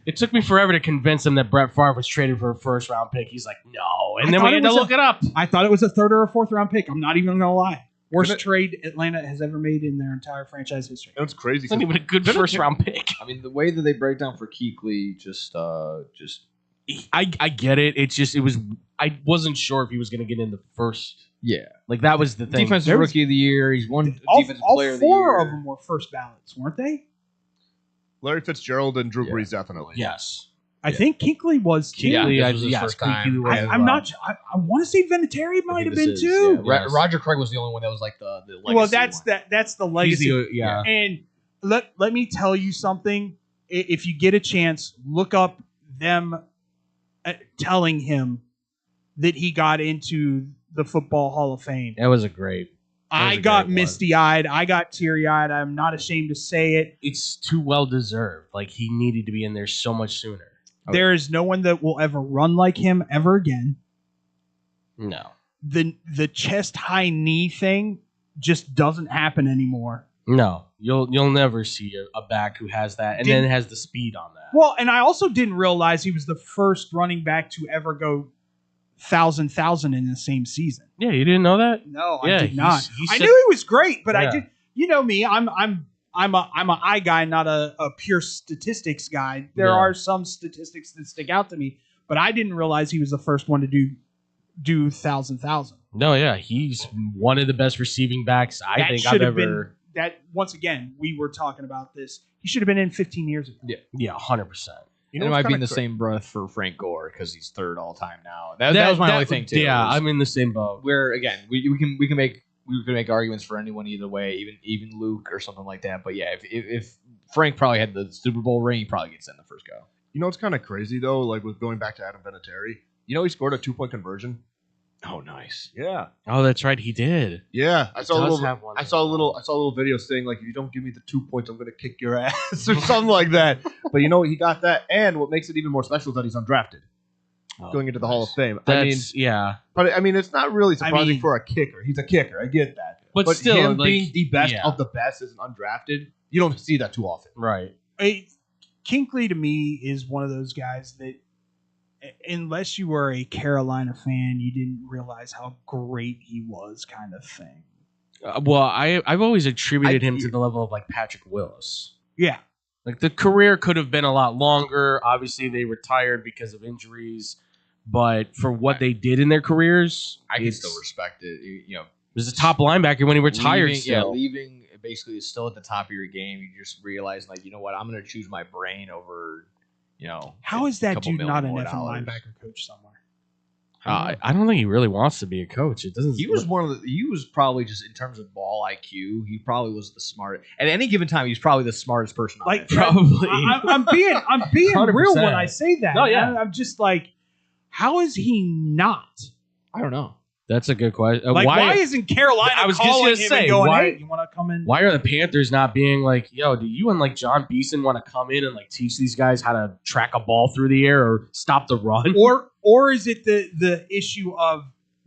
It took me forever to convince him that Brett Favre was traded for a first-round pick. He's like, no, and then we had to look it up. I thought it was a 3rd or a 4th round pick. I'm not even gonna lie. Worst trade Atlanta has ever made in their entire franchise history. That's crazy. It's not even a good first-round pick. I mean, the way that they break down for Kuechly, I get it. I wasn't sure if he was going to get in the first. Yeah, like that was the thing. Defensive Rookie of the Year. He's won Defensive Player of the Year. All 4 of them were first ballots, weren't they? Larry Fitzgerald and Drew Brees, definitely. Yes. I think Kinkley was too. This was his first time. I'm not. I want to say Vinatieri might have been too. Roger Craig was the only one that was like the legacy well, that's one. that's the legacy. Yeah. And let me tell you something. If you get a chance, look up them telling him that he got into the Football Hall of Fame. That was a great. I got misty-eyed. I got teary-eyed. I'm not ashamed to say it. It's too well deserved. Like he needed to be in there so much sooner. There is no one that will ever run like him ever again. No. The chest high knee thing just doesn't happen anymore. No, you'll never see a back who has that and then has the speed on that. Well, and I also didn't realize he was the first running back to ever go 1,000 in the same season. Yeah, you didn't know that? No, yeah, I did not. He I said- knew he was great, but Yeah. I did. You know me, I'm an eye guy, not a pure statistics guy. There Yeah. are some statistics that stick out to me, but I didn't realize he was the first one to do 1,000. No, yeah, he's one of the best receiving backs I think I've ever. Been that. Once again, we were talking about this. He should have been in 15 years ago. Yeah, 100%. And it might be in the same breath for Frank Gore because he's third all time now. That was my only thing too. Yeah, I'm in the same boat. Where again, we can make arguments for anyone either way, even Luke or something like that. But yeah, if Frank probably had the Super Bowl ring, he probably gets in the first go. You know what's kind of crazy though, like with going back to Adam Vinatieri. You know he scored a 2-point conversion. Oh, nice. Yeah. Oh, that's right, he did. Yeah, I saw a does little. have one I saw a little video saying like, if you don't give me the 2 points, I'm gonna kick your ass or something like that. But you know he got that, and what makes it even more special is that he's undrafted, going into the Hall of Fame. Yeah. But I mean, it's not really surprising mean- for a kicker. He's a kicker. I get that. But still, him like, being the best yeah. of the best as an undrafted, you don't see that too often. Right. Kinkley to me is one of those guys that, unless you were a Carolina fan, you didn't realize how great he was, kind of thing. Well, I've always attributed him to the level of like Patrick Willis. Yeah. Like the career could have been a lot longer. Obviously, they retired because of injuries, but for what they did in their careers, I can still respect it. You know, he was a top linebacker when he retired. Leaving basically is still at the top of your game. You just realize, like, you know what, I'm going to choose my brain over, you know. How is that couple dude not an million effing more dollars. linebacker coach somewhere? I don't think he really wants to be a coach. It doesn't. He was he was probably just in terms of ball IQ. He probably was the smart. At any given time, he's probably the smartest person on Like it. Probably. I'm being 100%. real when I say that. No, yeah. I'm just like, how is he not? I don't know. That's a good question. Like, why isn't Carolina I was just calling gonna him say, and going, why- hey, you want to come in? Why are the Panthers not being like, yo, do you and like John Beeson want to come in and like teach these guys how to track a ball through the air or stop the run? Or is it the issue of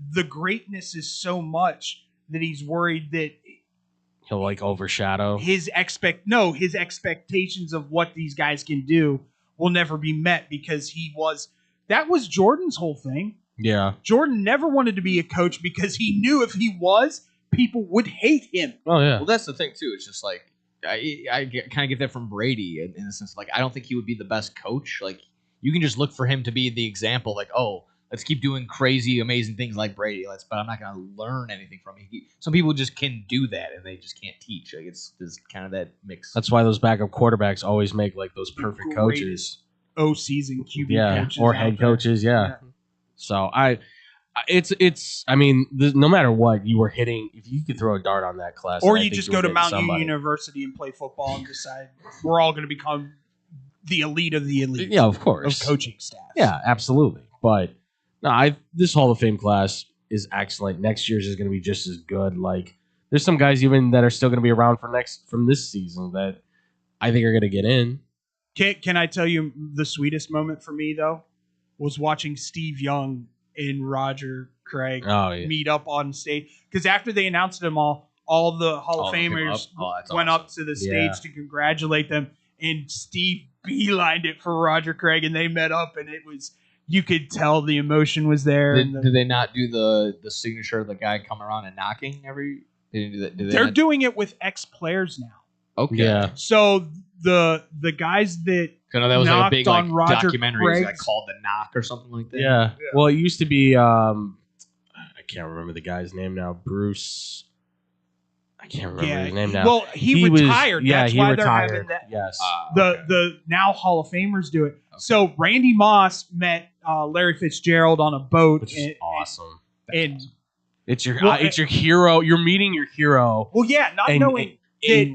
the greatness is so much that he's worried that He'll like overshadow. his expectations of what these guys can do will never be met because that was Jordan's whole thing. Yeah. Jordan never wanted to be a coach because he knew if he was, people would hate him. Oh yeah. Well, that's the thing too. It's just like I kind of get that from Brady in the sense like I don't think he would be the best coach. Like you can just look for him to be the example. Like, oh, let's keep doing crazy, amazing things like Brady. But I'm not going to learn anything from him. Some people just can do that and they just can't teach. Like it's kind of that mix. That's why those backup quarterbacks always make like those perfect coaches. OCs and QB Yeah, coaches. or out head there. coaches. Yeah. So it's. I mean, no matter what you were hitting, if you could throw a dart on that class, Or I you think just were go to hitting Mount somebody. Union University and play football and decide we're all going to become the elite of the elite. Yeah, of course. Of coaching staff. Yeah, absolutely. But no, this Hall of Fame class is excellent. Next year's is going to be just as good. Like, there's some guys even that are still going to be around from this season that I think are going to get in. Can I tell you the sweetest moment for me though was watching Steve Young and Roger Craig meet up on stage because after they announced them all the Hall of Famers went up to the stage to congratulate them, and Steve beelined it for Roger Craig, and they met up, and you could tell the emotion was there. Did they not do the signature of the guy coming around and knocking every? They didn't do that. They're doing it with ex-players now. Okay. Yeah. So the guys that I know that was like a big on Roger documentary Craig's- like called The Knock or something like that. Yeah. Well, it used to be I can't remember the guy's name now. Bruce. I I can't remember his name now. Well, he retired. That's he why retired. they're having that. Yes. The now Hall of Famers do it. So Randy Moss met Larry Fitzgerald on a boat, which is awesome. And it's your hero. You're meeting your hero. Well, yeah, not knowing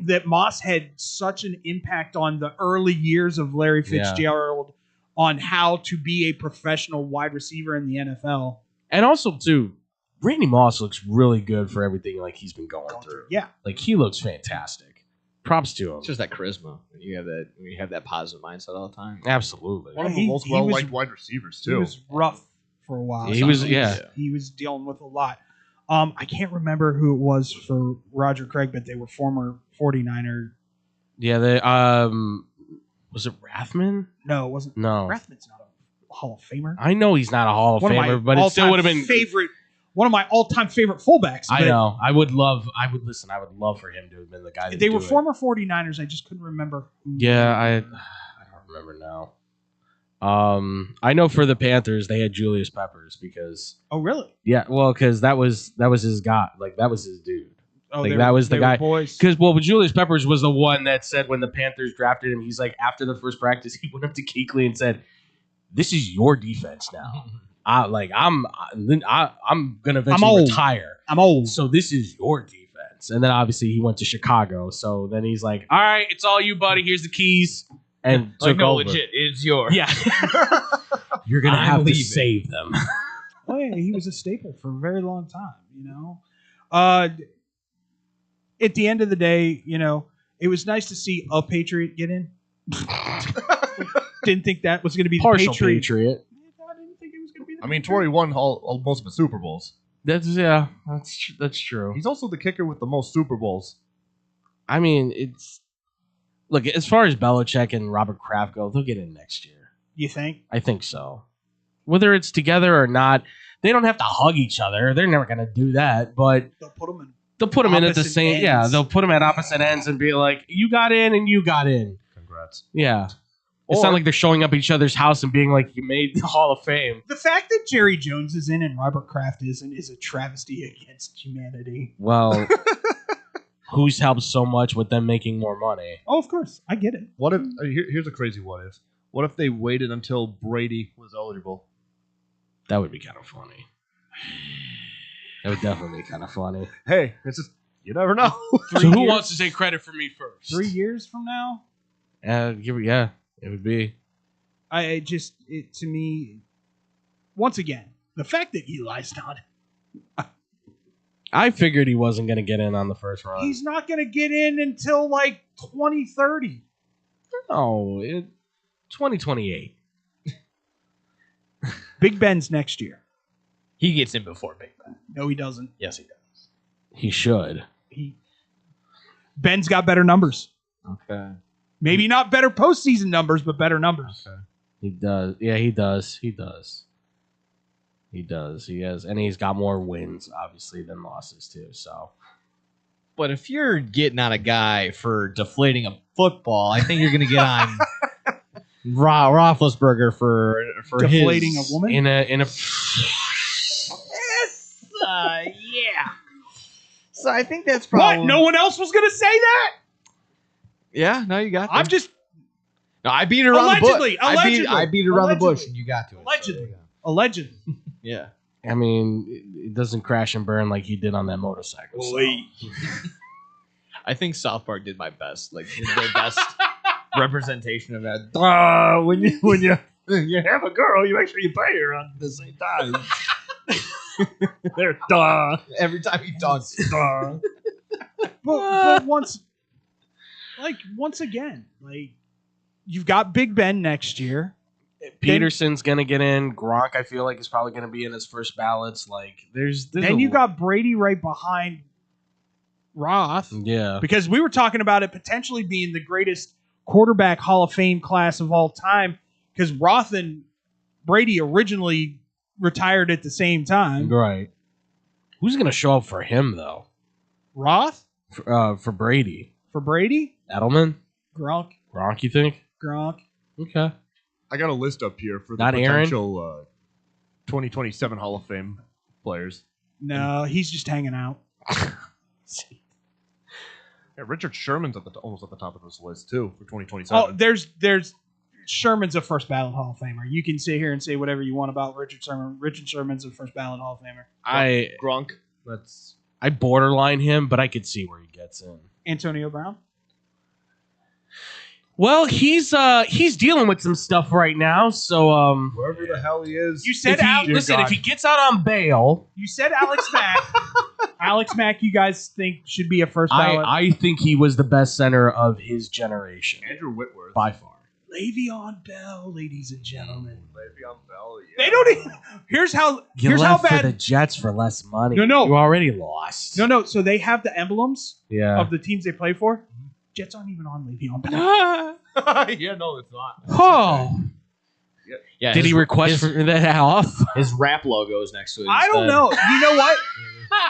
that Moss had such an impact on the early years of Larry Fitzgerald on how to be a professional wide receiver in the NFL. And also, too, Randy Moss looks really good for everything like he's been going through. Yeah. Like, he looks fantastic. Props to him. It's just that charisma. When you have that positive mindset all the time. Absolutely. One of the most well-liked wide receivers, too. He was rough for a while. He was dealing with a lot. I can't remember who it was for Roger Craig, but they were former 49er. Yeah, they was it Rathman? No, it wasn't. No. Rathman's not a Hall of Famer. I know he's not a Hall of Famer, but it still would have been one of my all-time favorite fullbacks. I know. I would love for him to have been the guy. They were former 49ers. I just couldn't remember who. Yeah, I don't remember now. I know for the Panthers they had Julius Peppers because. Oh really? Yeah, well, because that was his guy. Like that was his dude. Oh, like that was the guy. Boys. Because Julius Peppers was the one that said when the Panthers drafted him, he's like after the first practice he went up to Kuechly and said, "This is your defense now. I'm gonna eventually retire. I'm old, so this is your defense." And then obviously he went to Chicago. So then he's like, "All right, it's all you, buddy. Here's the keys." And like, took no, over. legit, it's yours. Yeah, you're gonna have to save them. Oh yeah, he was a staple for a very long time. You know, at the end of the day, you know, it was nice to see a Patriot get in. Didn't think that was going to be the Partial Patriot. Patriot. I didn't think it was going to be. I mean, Torrey won most of the Super Bowls. That's true. He's also the kicker with the most Super Bowls. I mean, look, as far as Belichick and Robert Kraft go, they'll get in next year. You think? I think so. Whether it's together or not, they don't have to hug each other. They're never going to do that. But they'll put them in. They'll put them in at the opposite same. ends. Yeah, they'll put them at opposite ends and be like, "You got in and you got in." Congrats. Yeah. It's not like they're showing up at each other's house and being like, "You made the Hall of Fame." The fact that Jerry Jones is in and Robert Kraft isn't is a travesty against humanity. Well, who's helped so much with them making more money? Oh, of course, I get it. What if? Here's a crazy what if. What if they waited until Brady was eligible? That would be kind of funny. That would definitely be kind of funny. Hey, it's just you never know. So who wants to take credit for me first? 3 years from now? Yeah, it would be. To me, once again, the fact that Eli's not, I figured he wasn't going to get in on the first run. he's not going to get in until like 2030. No, 2028. Big Ben's next year. He gets in before Big Ben. No, he doesn't. Yes, he does. He should. Ben's got better numbers. Okay. Maybe not better postseason numbers, but better numbers. Okay. He does. Yeah, he does. He does. He does. He has, and he's got more wins, obviously, than losses too. So, but if you're getting on a guy for deflating a football, I think you're going to get on Roethlisberger for deflating a woman in a. Yes, yeah. So I think that's probably what. No one else was going to say that. Yeah, no, you got. I'm just. No, I beat it around the bush. Allegedly. I beat it around the bush, and you got to it. Allegedly. Yeah. I mean, it doesn't crash and burn like he did on that motorcycle. So. I think South Park did my best, like their best representation of that. When you have a girl, you make sure you pay her at the same time. They're every time he talks. But once again, like you've got Big Ben next year. Peterson's gonna get in. Gronk, I feel like, is probably gonna be in his first ballots. Like, there's then you got Brady right behind Roth. Yeah, because we were talking about it potentially being the greatest quarterback Hall of Fame class of all time. Because Roth and Brady originally retired at the same time. Right. Who's gonna show up for him though? Roth for Brady. For Brady? Edelman. Gronk. Gronk, you think? Gronk. Okay. I got a list up here for the Not Aaron? potential 2027 Hall of Fame players. No, he's just hanging out. Yeah, Richard Sherman's almost at the top of this list too for 2027. Oh, there's Sherman's a first ballot Hall of Famer. You can sit here and say whatever you want about Richard Sherman. Richard Sherman's a first ballot Hall of Famer. Gronk. I borderline him, but I could see where he gets in. Antonio Brown. Well, he's dealing with some stuff right now, so wherever the hell he is. You said if he gets out on bail, you said Alex Mack. Alex Mack, you guys think should be a first ballot? I think he was the best center of his generation. Andrew Whitworth. By far. Le'Veon Bell, ladies and gentlemen. Le'Veon Bell. Yeah. They don't even. Here's how left bad for the Jets for less money. No. You already lost. No. So they have the emblems of the teams they play for. Jets aren't even on Le'Veon Bell. Yeah, no, it's not. Oh. Yeah. Did he request for that off? His rap logo is next to it. I don't know. You know what?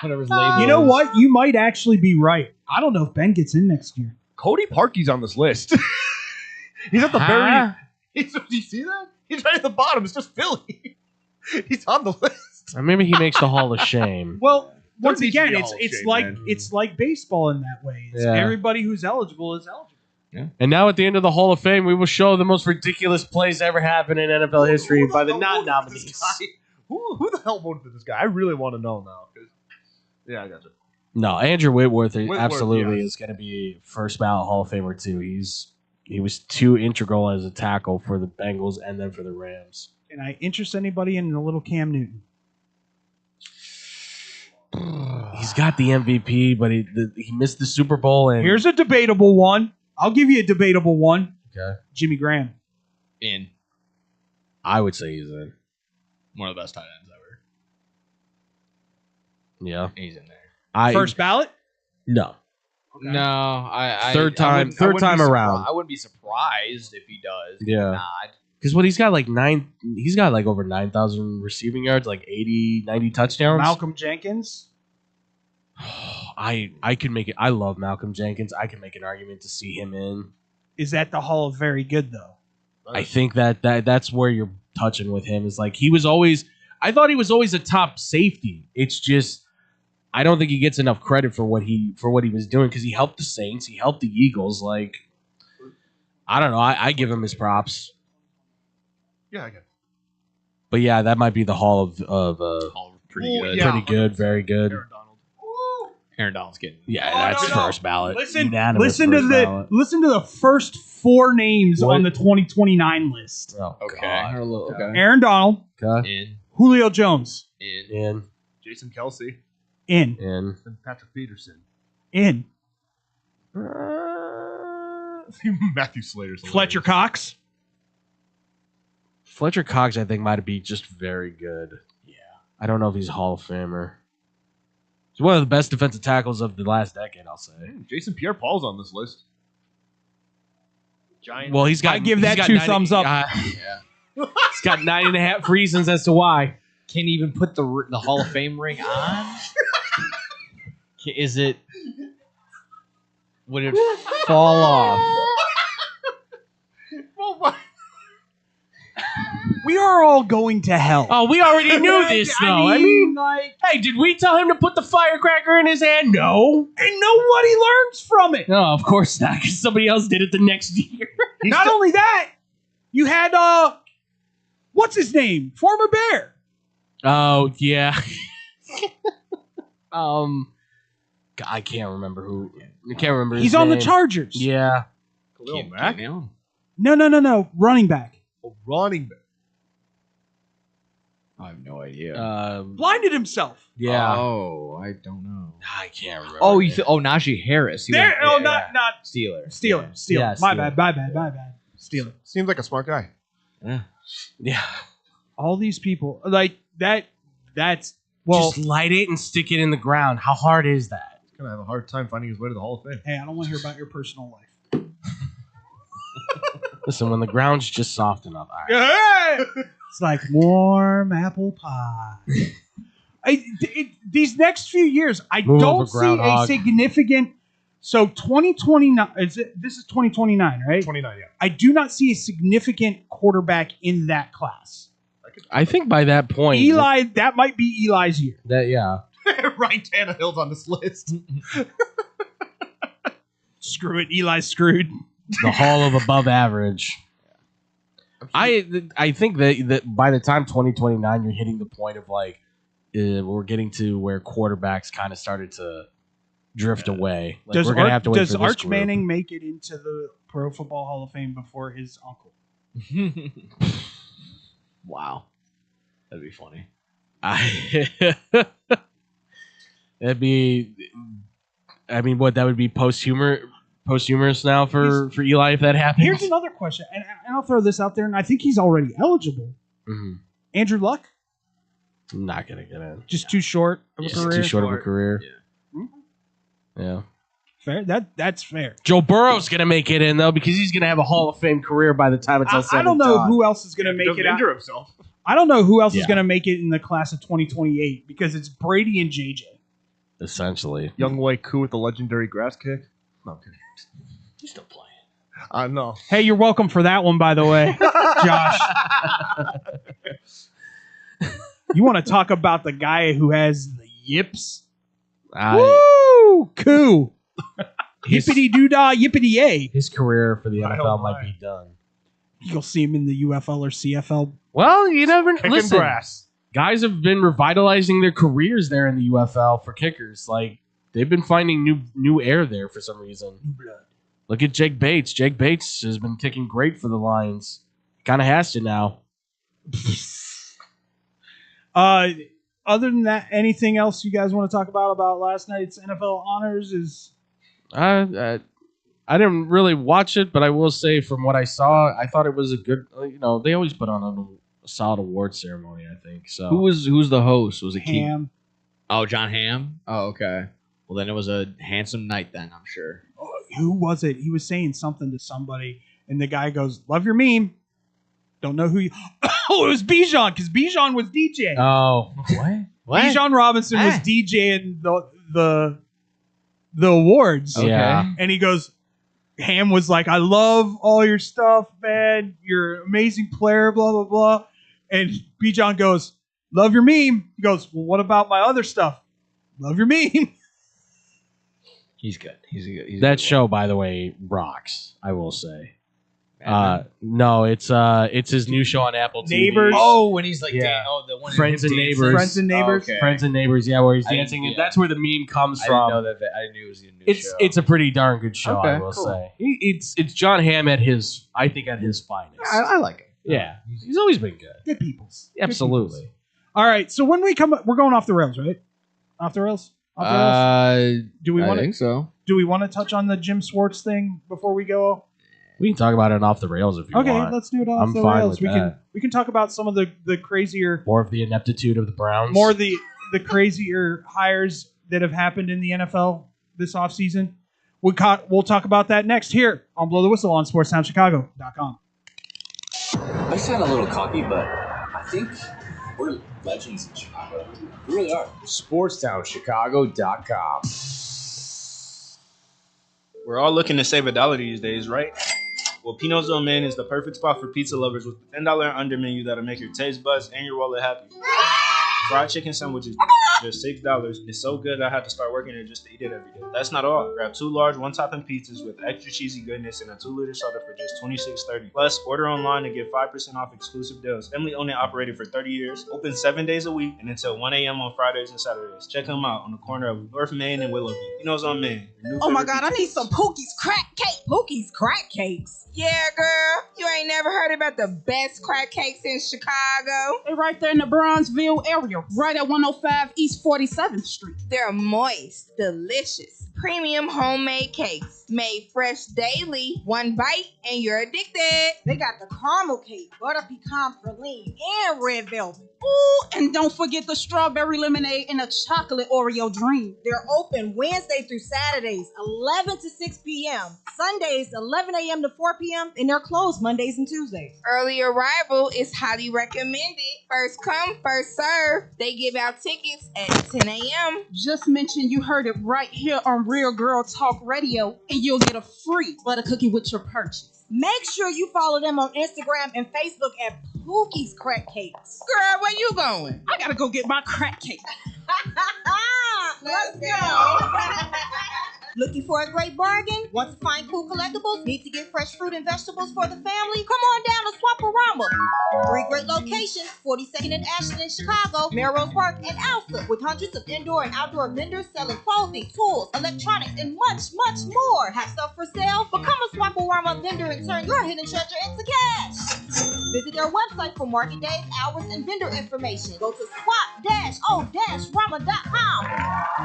Whatever's labeled. You know what? You might actually be right. I don't know if Ben gets in next year. Cody Parkey's on this list. He's at the very. Do you see that? He's right at the bottom. It's just Philly. He's on the list. Or maybe he makes the Hall of Shame. Well, There once needs to again, be a it's Hall of it's Shame, like man. it's like baseball in that way. It's Yeah. everybody who's eligible is eligible. And now at the end of the Hall of Fame, we will show the most ridiculous plays to ever happen in NFL history by the non-nominees. Who the hell voted for this guy? I really want to know now. Yeah, I got you. No, Andrew Whitworth, Whitworth, absolutely yes. is going to be first ballot Hall of Famer too. He was too integral as a tackle for the Bengals and then for the Rams. And I interest anybody in a little Cam Newton. He's got the MVP, but he missed the Super Bowl. And Here's a debatable one. I'll give you a debatable one. Okay. Jimmy Graham. In. I would say he's in. One of the best tight ends ever. Yeah, He's in there. First ballot? No. No, I Third I time be around. I wouldn't be surprised if he does. Yeah. Not. Because what he's got like over 9,000 receiving yards, like 80, 90 touchdowns. Malcolm Jenkins. I could make it. I love Malcolm Jenkins. I can make an argument to see him in. Is that the Hall of Very Good though? I think that's where you're touching with him. Is like I thought he was always a top safety. It's just I don't think he gets enough credit for what he was doing because he helped the Saints, he helped the Eagles. Like I don't know. I give him his props. Yeah, I get it. But yeah, that might be the Hall of Pretty good. pretty good, very good. Aaron Donald's getting. Yeah, Oh, that's no. first ballot. Listen to Unanimous the first four names What? on the 2029 list. Oh, Okay. God. Okay. Aaron Donald, Okay. In. Julio Jones, In. Jason Kelsey in, In. and Patrick Peterson. in. Matthew Slater's Fletcher Cox. Fletcher Cox, I think, might be just very good. Yeah. I don't know if he's a Hall of Famer. He's one of the best defensive tackles of the last decade, I'll say. Jason Pierre-Paul's on this list. Giant. Well, he's got. I give that he's got 2 90 thumbs up. He's got 9.5 reasons as to why. Can you even put the Hall of Fame ring on? Is it? Would it fall off? We are all going to hell. Oh, we already knew this, though. I mean, like, hey, did we tell him to put the firecracker in his hand? No. and nobody learns from it. No, of course not, because somebody else did it the next year. Not only that, you had what's his name? Former Bear. Oh, yeah. I can't remember who. I can't remember his He's on the name. Chargers. Yeah. Khalil Mack. No. Running back. Oh, running back. I have no idea. Blinded himself. Yeah. Oh, I don't know. I can't remember. Oh, Najee Harris. He There. went- Oh, yeah. not Steeler. Steeler. Yeah, My Steeler. bad. Steeler. Seems like a smart guy. Yeah. All these people like that. That's well. Just light it and stick it in the ground. How hard is that? He's gonna have a hard time finding his way to the Hall of Fame. Hey, I don't want to hear about your personal life. Listen, when the ground's just soft enough. All right. It's like warm apple pie. These next few years, I Move don't over, see a groundhog. significant. So 2029 this is 2029, right? 29, yeah. I do not see a significant quarterback in that class. I think by that point, Eli, that might be Eli's year. That yeah. Ryan Tannehill's on this list. Screw it, Eli's screwed. The Hall of Above Average. I think that by the time 2029, you're hitting the point of like we're getting to where quarterbacks kind of started to drift away. Like, we're gonna have to wait does for this Arch group. Manning make it into the Pro Football Hall of Fame before his uncle? Wow, that'd be funny. That'd be. I mean, what that would be posthumous now for Eli if that happens. Here's another question, and I'll throw this out there, and I think he's already eligible. Mm-hmm. Andrew Luck, not gonna get in. just too short of a career. Too short of a career. Yeah. Fair. That's fair. Joe Burrow's gonna make it in though because he's gonna have a Hall of Fame career by the time it's all said I don't and know done. who else is gonna make it out. Injure himself. I don't know who else is Yeah. gonna make it in the class of 2028 because it's Brady and JJ. Essentially, Young Wei Koo with the legendary grass kick. No, I'm kidding. He's still playing. I know. Hey, you're welcome for that one, by the way, Josh. You want to talk about the guy who has the yips? Woo! Koo! Yippity doo dah, yippity yay. His career for the NFL might be done. You'll see him in the UFL or CFL. Well, you never Kicking listen. grass. Guys have been revitalizing their careers there in the UFL for kickers. Like they've been finding new air there for some reason. Look at Jake Bates. Jake Bates has been kicking great for the Lions. Kind of has to now. Other than that, anything else you guys want to talk about last night's NFL honors? Is I didn't really watch it, but I will say from what I saw, I thought it was a good. They always put on a solid award ceremony. I think so. Who's the host? Was it Keith? Ham? Oh, John Hamm. Oh, okay. Well, then it was a handsome night. Then I'm sure. Who was it? He was saying something to somebody, and the guy goes, "Love your meme." Don't know who you. Oh, it was Bijan because Bijan was DJing. Oh, what? Bijan Robinson was DJing the awards. Yeah. And he goes, Ham was like, "I love all your stuff, man. You're an amazing player, blah, blah, blah." And Bijan goes, "Love your meme." He goes, "Well, what about my other stuff?" "Love your meme." He's good. He's a good. That show, by the way, rocks. I will say. No, it's his new show on Apple TV. Neighbors. Oh, when he's like, Yeah. the one Friends and Neighbors. Friends and Neighbors. Okay. Friends and Neighbors. Yeah, where he's I didn't- dancing, and yeah. that's where the meme comes I from. didn't know that. I knew it was a new show. It's a pretty darn good show, I Okay, will cool. say. It's John Hamm at his finest. I like it. Yeah, he's always been good. Good peoples. Absolutely. All right. So when we come, we're going off the rails, right? Off the rails. Off the rails? Do we I want think so. Do we want to touch on the Jim Swartz thing before we go? We can talk about it off the rails if you Okay, want. let's do it off I'm the fine rails. with that. We can talk about some of the crazier, More of the ineptitude of the Browns. more of the crazier hires that have happened in the NFL this offseason. We'll talk about that next here on Blow the Whistle on SportsTownChicago.com. I sound a little cocky, but I think we're legends in Chicago. We really are. SportsTownChicago.com. We're all looking to save $1 these days, right? Well, Pino's Old Man is the perfect spot for pizza lovers with the $10 and under menu that'll make your taste buds and your wallet happy. Fried chicken sandwiches, just $6. It's so good I had to start working it just to eat it every day. That's not all. Grab 2 large one-topping pizzas with extra cheesy goodness and a 2-liter soda for just $26.30. Plus, order online and get 5% off exclusive deals. Family owned and operated for 30 years. Open 7 days a week and until 1 a.m. on Fridays and Saturdays. Check them out on the corner of North Main and Willoughby. Pino's on Main. your new Oh my favorite God, I pizza need some Pookie's crack cake. Pookie's crack cakes. Yeah, girl. You ain't never heard about the best crack cakes in Chicago? They're right there in the Bronzeville area, right at 105 East 47th Street. They're moist, delicious, premium homemade cakes made fresh daily. One bite and you're addicted. They got the caramel cake, butter pecan praline, and red velvet. Ooh, and don't forget the strawberry lemonade and a chocolate Oreo dream. They're open Wednesday through Saturdays, 11 to 6 p.m. Sundays, 11 a.m. to 4 p.m. And they're closed Mondays and Tuesdays. Early arrival is highly recommended. First come, first serve. They give out tickets at 10 a.m. Just mention you heard it right here on Real Girl Talk Radio, and you'll get a free butter cookie with your purchase. Make sure you follow them on Instagram and Facebook at Pookie's Crack Cakes. Girl, where you going? I gotta go get my crack cake. Let's go. Looking for a great bargain? Want to find cool collectibles? Need to get fresh fruit and vegetables for the family? Come on down to Swaparama. 3 great locations, 42nd and Ashland in Chicago, Melrose Park, and Alpha, with hundreds of indoor and outdoor vendors selling clothing, tools, electronics, and much, much more. Have stuff for sale? Become a Swaparama vendor and turn your hidden treasure into cash. Visit their website for market days, hours, and vendor information. Go to swap-o-rama.com.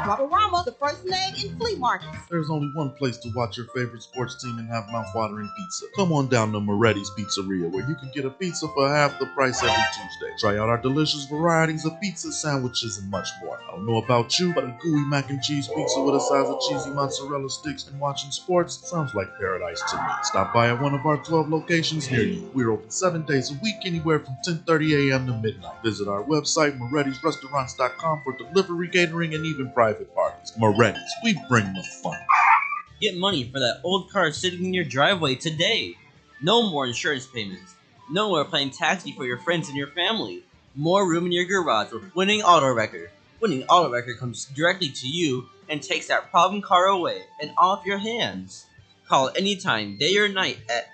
Swaparama, the first name in flea markets. There's only one place to watch your favorite sports team and have mouth-watering pizza. Come on down to Moretti's Pizzeria, where you can get a pizza for half the price every Tuesday. Try out our delicious varieties of pizza, sandwiches, and much more. I don't know about you, but a gooey mac and cheese pizza with a size of cheesy mozzarella sticks and watching sports sounds like paradise to me. Stop by at one of our 12 locations near you. We're open 7 days a week, anywhere from 10:30 a.m. to midnight. Visit our website, Moretti'sRestaurants.com, for delivery, catering, and even private parties. Moretti's, we bring the fun. Get money for that old car sitting in your driveway today. No more insurance payments. No more playing taxi for your friends and your family. More room in your garage with Winning Auto Wrecker. Winning Auto Wrecker comes directly to you and takes that problem car away and off your hands. Call anytime, day or night, at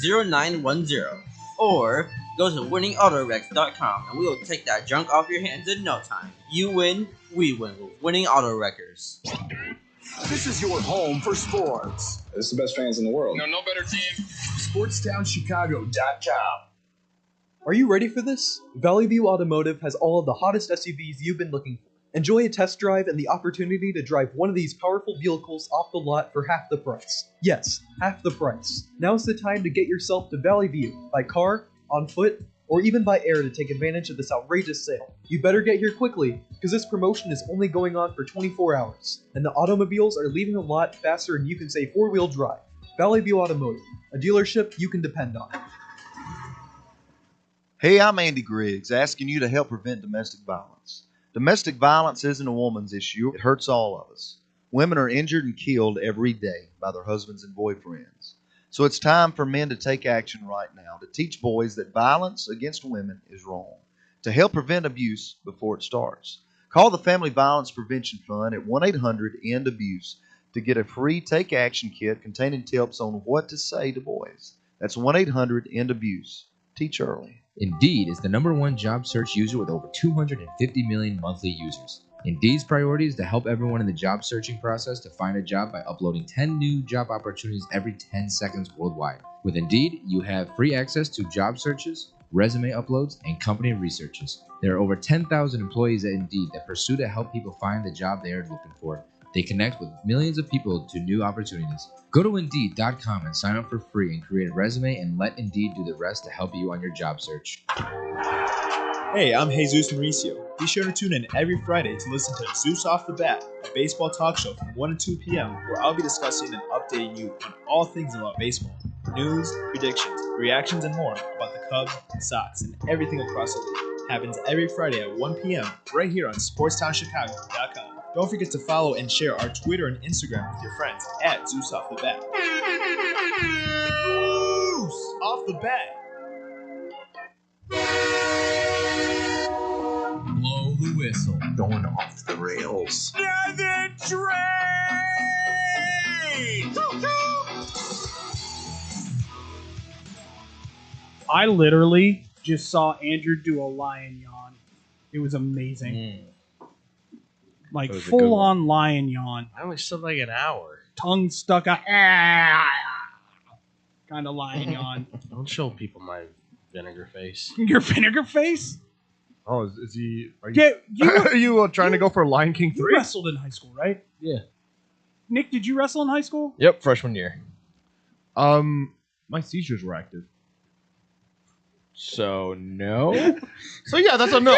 888-555-0910. Or go to winningautorex.com and we will take that junk off your hands in no time. You win, we win with Winning Auto Wreckers. This is your home for sports. This is the best fans in the world. No better team. SportsTownChicago.com. Are you ready for this? Valley View Automotive has all of the hottest SUVs you've been looking for. Enjoy a test drive and the opportunity to drive one of these powerful vehicles off the lot for half the price. Yes, half the price. Now's the time to get yourself to Valley View by car, on foot, or even by air to take advantage of this outrageous sale. You better get here quickly, because this promotion is only going on for 24 hours, and the automobiles are leaving the lot faster than you can say 4-wheel drive. Valley View Automotive, a dealership you can depend on. Hey, I'm Andy Griggs, asking you to help prevent domestic violence. Domestic violence isn't a woman's issue. It hurts all of us. Women are injured and killed every day by their husbands and boyfriends. So it's time for men to take action right now to teach boys that violence against women is wrong, to help prevent abuse before it starts. Call the Family Violence Prevention Fund at 1-800-END-ABUSE to get a free Take Action kit containing tips on what to say to boys. That's 1-800-END-ABUSE. Teach early. Indeed is the #1 job search user with over 250 million monthly users. Indeed's priority is to help everyone in the job searching process to find a job by uploading 10 new job opportunities every 10 seconds worldwide. With Indeed, you have free access to job searches, resume uploads, and company researches. There are over 10,000 employees at Indeed that pursue to help people find the job they are looking for. They connect with millions of people to new opportunities. Go to Indeed.com and sign up for free and create a resume and let Indeed do the rest to help you on your job search. Hey, I'm Jesus Mauricio. Be sure to tune in every Friday to listen to Zeus Off the Bat, a baseball talk show from 1 to 2 p.m. where I'll be discussing and updating you on all things about baseball. News, predictions, reactions, and more about the Cubs, Sox, and everything across the league. Happens every Friday at 1 p.m. right here on SportsTownChicago.com. Don't forget to follow and share our Twitter and Instagram with your friends at Zeus Off the Bat. Zeus Off the Bat. Blow the whistle. Going off the rails. The train! I literally just saw Andrew do a lion yawn. It was amazing. Like That was a good full one. on lion yawn. I only slept like an hour. Tongue stuck out. Kind of lion yawn. Don't show people my vinegar face. Your vinegar face? Oh, is he? Are you, Yeah, you- are you trying to go for Lion King You 3? wrestled in high school, right? Yeah. Nick, did you wrestle in high school? Yep, freshman year. My seizures were active. So no. So yeah, that's a no.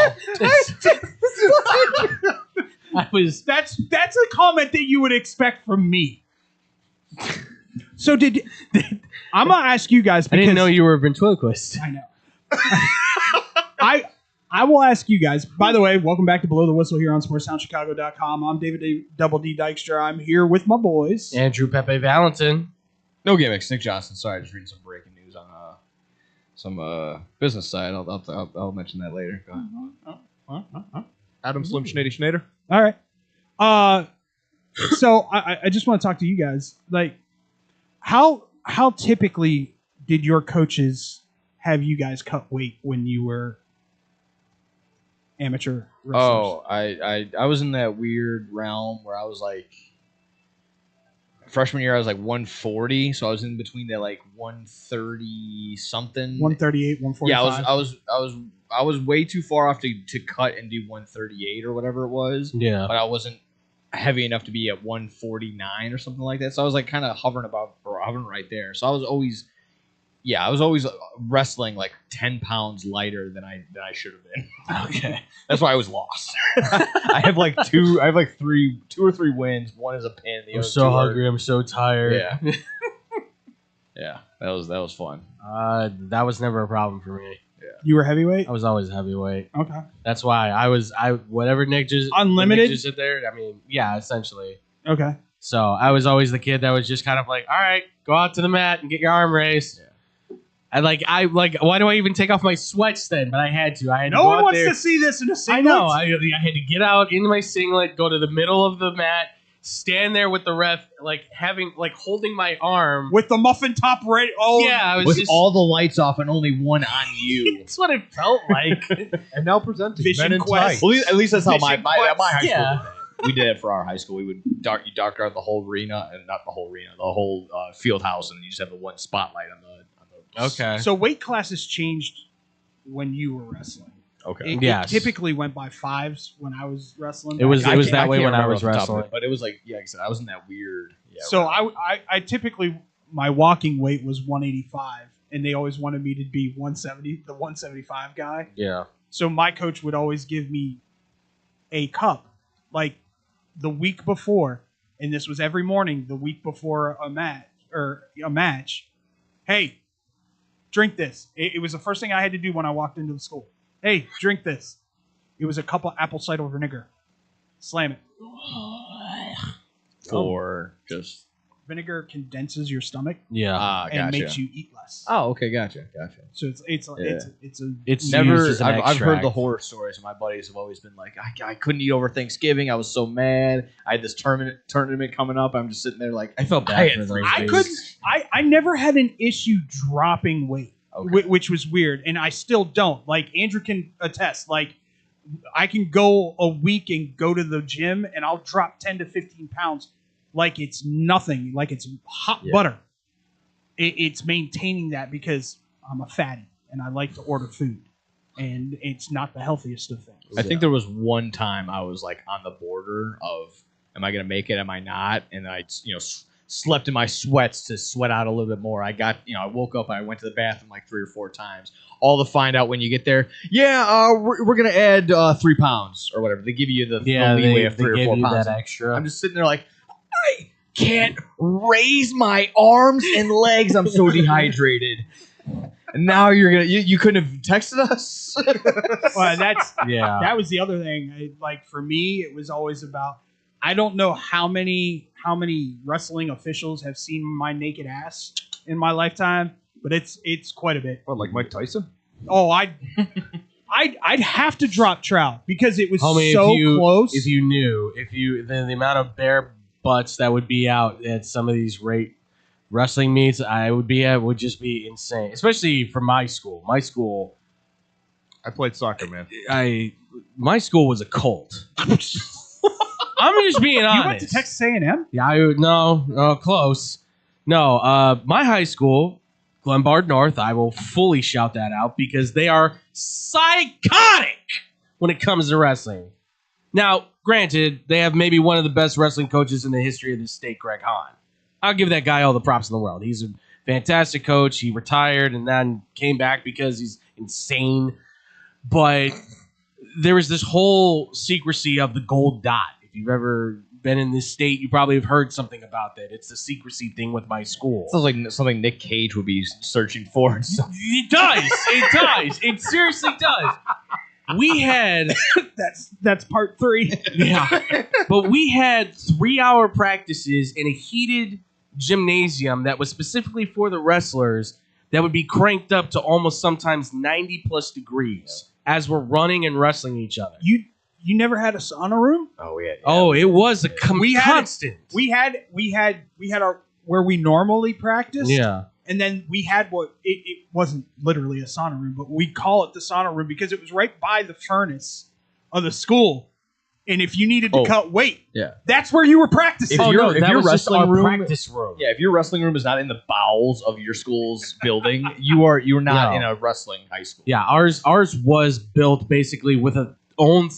I was. That's a comment that you would expect from me. So did I'm gonna ask you guys? I Because didn't know you were a ventriloquist. I know. I will ask you guys. By the way, welcome back to Below the Whistle here on SportsTownChicago.com. I'm David Double D Dykstra. I'm here with my boys. Andrew Pepe Valentin. No gimmicks. Nick Johnson. Sorry, just reading some breaking news on some business side. I'll mention that later. Go ahead. Adam Slim Schneider Schneider. All right. So I just want to talk to you guys. Like, how typically did your coaches have you guys cut weight when you were amateur wrestlers? Oh, I was in that weird realm where I was like freshman year I was like 140, so I was in between that like 130 something. 138, 145. Yeah, I was way too far off to cut and do 138 or whatever it was. Yeah. But I wasn't heavy enough to be at 149 or something like that. So I was like kind of hovering right there. So I was always wrestling like 10 pounds lighter than I should have been. Okay. That's why I was lost. I have two or three wins. One is a pin. The I'm other so two are- hungry. I'm so tired. Yeah. Yeah, that was fun. That was never a problem for me. You were heavyweight? I was always heavyweight. Okay. That's why whatever Nick just Unlimited? Nick just said there. I mean, yeah, essentially. Okay. So I was always the kid that was just kind of like, all right, go out to the mat and get your arm raised. And why do I even take off my sweats then? But I had to. No one wants to see this in a singlet. I know. I had to get out into my singlet, go to the middle of the mat, stand there with the ref, holding my arm with the muffin top right. Oh, yeah, I was with just, all the lights off and only one on you. That's what it felt like. And now presenting Vision Men in Quest. Tights. Well, at least that's how my high school Yeah. did it. We did it for our high school. We would dark out the whole arena, and not the whole arena, the whole field house, and you just have the one spotlight on the. Okay. So weight classes changed when you were wrestling. Okay. It typically went by fives when I was wrestling. It was I that can't way when I remember was off the top of wrestling. it, but it was like, yeah, like I said, I was in that weird. Yeah. So I typically, my walking weight was 185, and they always wanted me to be 170, the 175 guy. Yeah. So my coach would always give me a cup, like the week before, and this was every morning, the week before a match. Hey, drink this. It was the first thing I had to do when I walked into the school. Hey, drink this. It was a cup of apple cider vinegar. Slam it. For just Vinegar condenses your stomach. Yeah. And makes you eat less. Oh, okay, gotcha. So It's never. used as an I've heard the extract. horror stories, and my buddies have always been like, I couldn't eat over Thanksgiving. I was so mad. I had this tournament coming up. I'm just sitting there like, I felt I bad had for three those I days. couldn't. I never had an issue dropping weight, Okay. which was weird, and I still don't. Like Andrew can attest. Like I can go a week and go to the gym, and I'll drop 10 to 15 pounds, like it's nothing, like it's hot butter. It's maintaining that because I'm a fatty and I like to order food, and it's not the healthiest of things. I think there was one time I was like on the border of, am I gonna make it? Am I not? And I, slept in my sweats to sweat out a little bit more. I got, I woke up. I went to the bathroom like 3 or 4 times. All to find out when you get there. Yeah, we're gonna add 3 pounds or whatever. They give you the leeway of 3 or 4 pounds. That extra. I'm just sitting there like, I can't raise my arms and legs. I'm so dehydrated. And now you couldn't have texted us. Well, that's Yeah. That was the other thing. Like for me, it was always about. I don't know how many wrestling officials have seen my naked ass in my lifetime, but it's quite a bit. What, like Mike Tyson? Oh, I'd have to drop trout because it was Homie, so if you, close. If you knew, the amount of bare butts that would be out at some of these wrestling meets I would be at would just be insane. Especially for my school. My school, I played soccer, man. my school was a cult. I'm just being honest. You went to Texas A&M? Yeah, no, close. No, my high school, Glenbard North, I will fully shout that out because they are psychotic when it comes to wrestling. Now, granted, they have maybe one of the best wrestling coaches in the history of the state, Greg Hahn. I'll give that guy all the props in the world. He's a fantastic coach. He retired and then came back because he's insane. But there was this whole secrecy of the gold dot. If you've ever been in this state, you probably have heard something about that. It's the secrecy thing with my school. Sounds like something Nick Cage would be searching for. It does. It does. It seriously does. We had that's part 3. Yeah, but we had 3-hour practices in a heated gymnasium that was specifically for the wrestlers. That would be cranked up to almost sometimes 90+ degrees as we're running and wrestling each other. You You never had a sauna room? Oh yeah. Oh, it was a constant. We had our where we normally practiced. Yeah. And then we had it wasn't literally a sauna room, but we call it the sauna room because it was right by the furnace of the school. And if you needed to cut weight, that's where you were practicing. If your wrestling room, practice room. Yeah, if your wrestling room is not in the bowels of your school's building, you're not No. in a wrestling high school. Yeah, ours was built basically with its own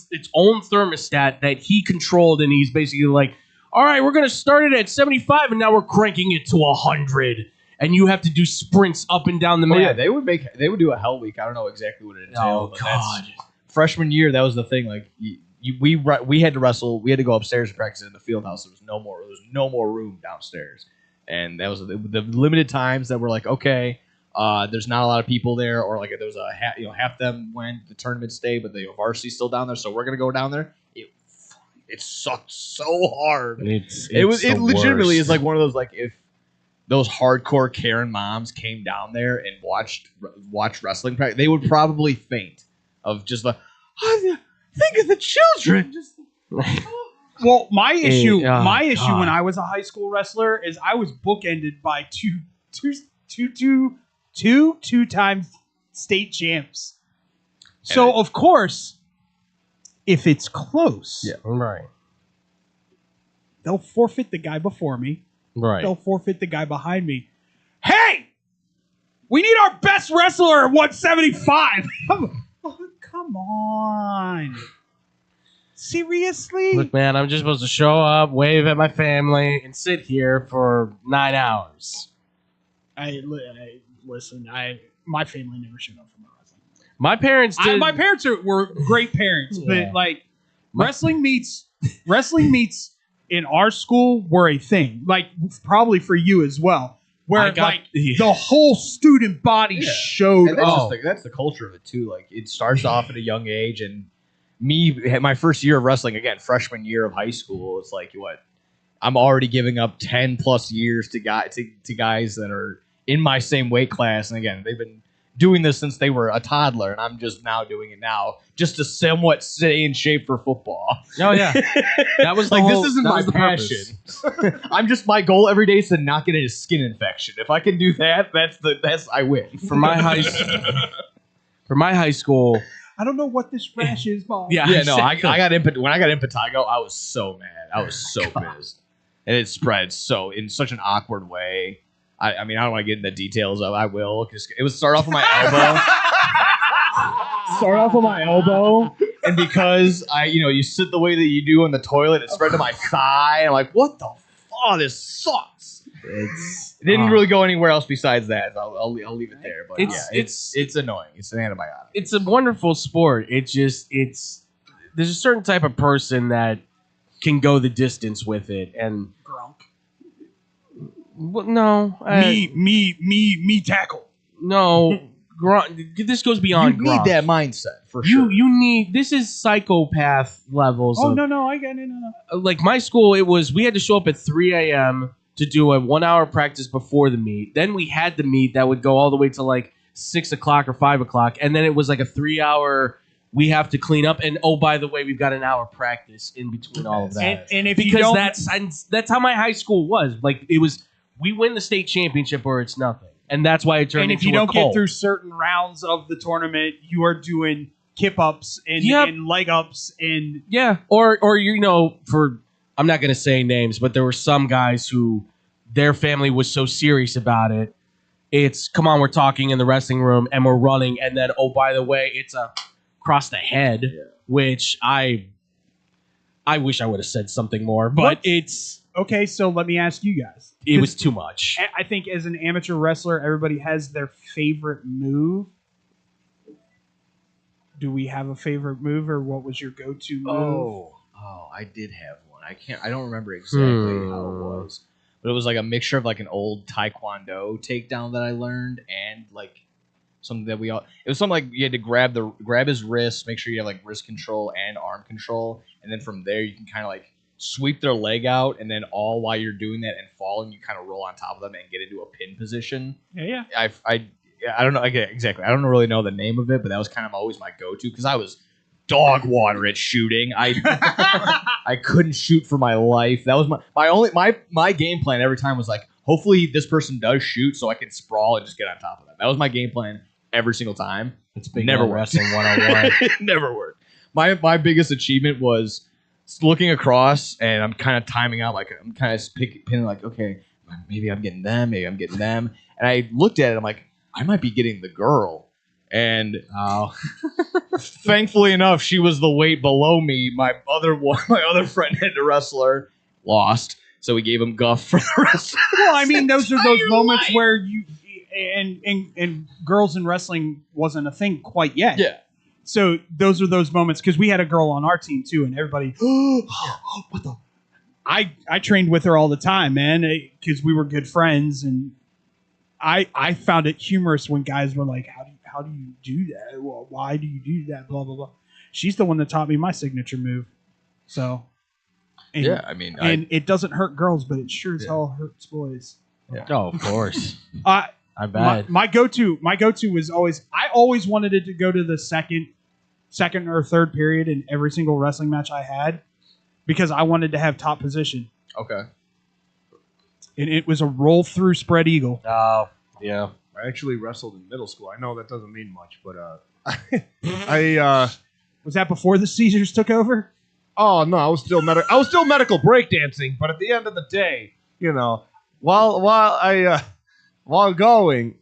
thermostat that he controlled, and he's basically like, all right, we're gonna start it at 75, and now we're cranking it to 100, and you have to do sprints up and down the mat. Oh yeah, they would do a hell week. I don't know exactly what it entailed. Oh but God! Freshman year, that was the thing. Like we had to wrestle. We had to go upstairs to practice in the field house. There was no more room downstairs, and that was the limited times that were like, okay, there's not a lot of people there, or like there was half them went the tournament stayed, but the varsity's still down there, so we're gonna go down there. It sucked so hard. It legitimately is like one of those, like, if those hardcore Karen moms came down there and watched wrestling practice, they would probably faint of just like, think of the children. Just well, my issue God. when I was a high school wrestler is I was bookended by two-time state champs. So of course, if it's close, right, they'll forfeit the guy before me. Right. They'll forfeit the guy behind me. Hey, we need our best wrestler at 175. Come on. Seriously? Look, man, I'm just supposed to show up, wave at my family, and sit here for 9 hours. Listen. My family never showed up for my wrestling. My parents did. My parents were great parents, but like wrestling meets in our school were a thing. Like probably for you as well, where the whole student body showed and up. That's the culture of it too. Like it starts off at a young age, and my first year of wrestling, again, freshman year of high school, it's like what I'm already giving up 10 plus years to guys that are in my same weight class, and again, they've been doing this since they were a toddler, and I'm just now doing it now just to somewhat stay in shape for football. Oh yeah, that was like this isn't my passion. I'm just, my goal every day is to not get a skin infection. If I can do that, that's I win. For my high school, I don't know what this rash is, Mom. No, I got when I got impetigo, I was so mad. I was so pissed, and it spread so in such an awkward way. I mean, I don't want to get into the details of. I will, because it would start off with my elbow. And because you sit the way that you do in the toilet, it spread to my thigh. I'm like, what the fuck? This sucks. It didn't really go anywhere else besides that. So I'll leave it there. But it's annoying. It's an antibiotic. It's a wonderful sport. There's a certain type of person that can go the distance with it, and Gronk. Well, no, me tackle. No, Gronk. This goes beyond. You need Gronk. that mindset for sure. You need. This is psychopath levels. Oh of, no, I got it. No. Like my school, we had to show up at 3 a.m. to do a 1 hour practice before the meet. Then we had the meet that would go all the way to like 6 o'clock or 5 o'clock, and then it was like a 3 hour. We have to clean up, and oh, by the way, we've got an hour practice in between all of that. And if because you don't, that's how my high school was. Like it was. We win the state championship or it's nothing. And that's why it turned into a cult. And if you don't get through certain rounds of the tournament, you are doing kip-ups and leg-ups and... Yeah, or for... I'm not going to say names, but there were some guys who their family was so serious about it. It's, come on, we're talking in the wrestling room and we're running, and then, oh, by the way, it's a across the head, which I wish I would have said something more, but it's... Okay, so let me ask you guys. It was too much. I think as an amateur wrestler, everybody has their favorite move. Do we have a favorite move, or what was your go-to move? Oh, I did have one. I don't remember exactly how it was, but it was like a mixture of like an old Taekwondo takedown that I learned, and like something that it was something like you had to grab his wrist, make sure you have like wrist control and arm control, and then from there you can kind of like sweep their leg out, and then all while you're doing that and falling, you kind of roll on top of them and get into a pin position. Yeah. I don't know exactly. I don't really know the name of it, but that was kind of always my go-to because I was dog water at shooting. I couldn't shoot for my life. That was my game plan every time was like, hopefully this person does shoot so I can sprawl and just get on top of them. That was my game plan every single time. It's big never old worked. wrestling 101. It never worked. My biggest achievement was looking across and I'm kind of timing out, like I'm kind of pinning like, okay, maybe I'm getting them, maybe I'm getting them. And I looked at it, I'm like, I might be getting the girl. And thankfully enough, she was the weight below me. My other friend had to wrestle her, lost. So we gave him guff for the rest. Well, I mean, those are those moments where you and girls in wrestling wasn't a thing quite yet. Yeah. So those are those moments because we had a girl on our team too, and everybody, what the? I trained with her all the time, man, because we were good friends, and I found it humorous when guys were like, how do you do that? Well, why do you do that? Blah blah blah. She's the one that taught me my signature move. So. And, yeah, I mean, it doesn't hurt girls, but it sure as hell hurts boys. Yeah. Oh, of course. I bet. My go-to was always, I always wanted it to go to the second or third period in every single wrestling match I had because I wanted to have top position. Okay. And it was a roll through spread eagle. Oh, yeah. I actually wrestled in middle school. I know that doesn't mean much, but I was that before the Caesars took over? Oh no, I was still medical breakdancing, but at the end of the day, you know, while going,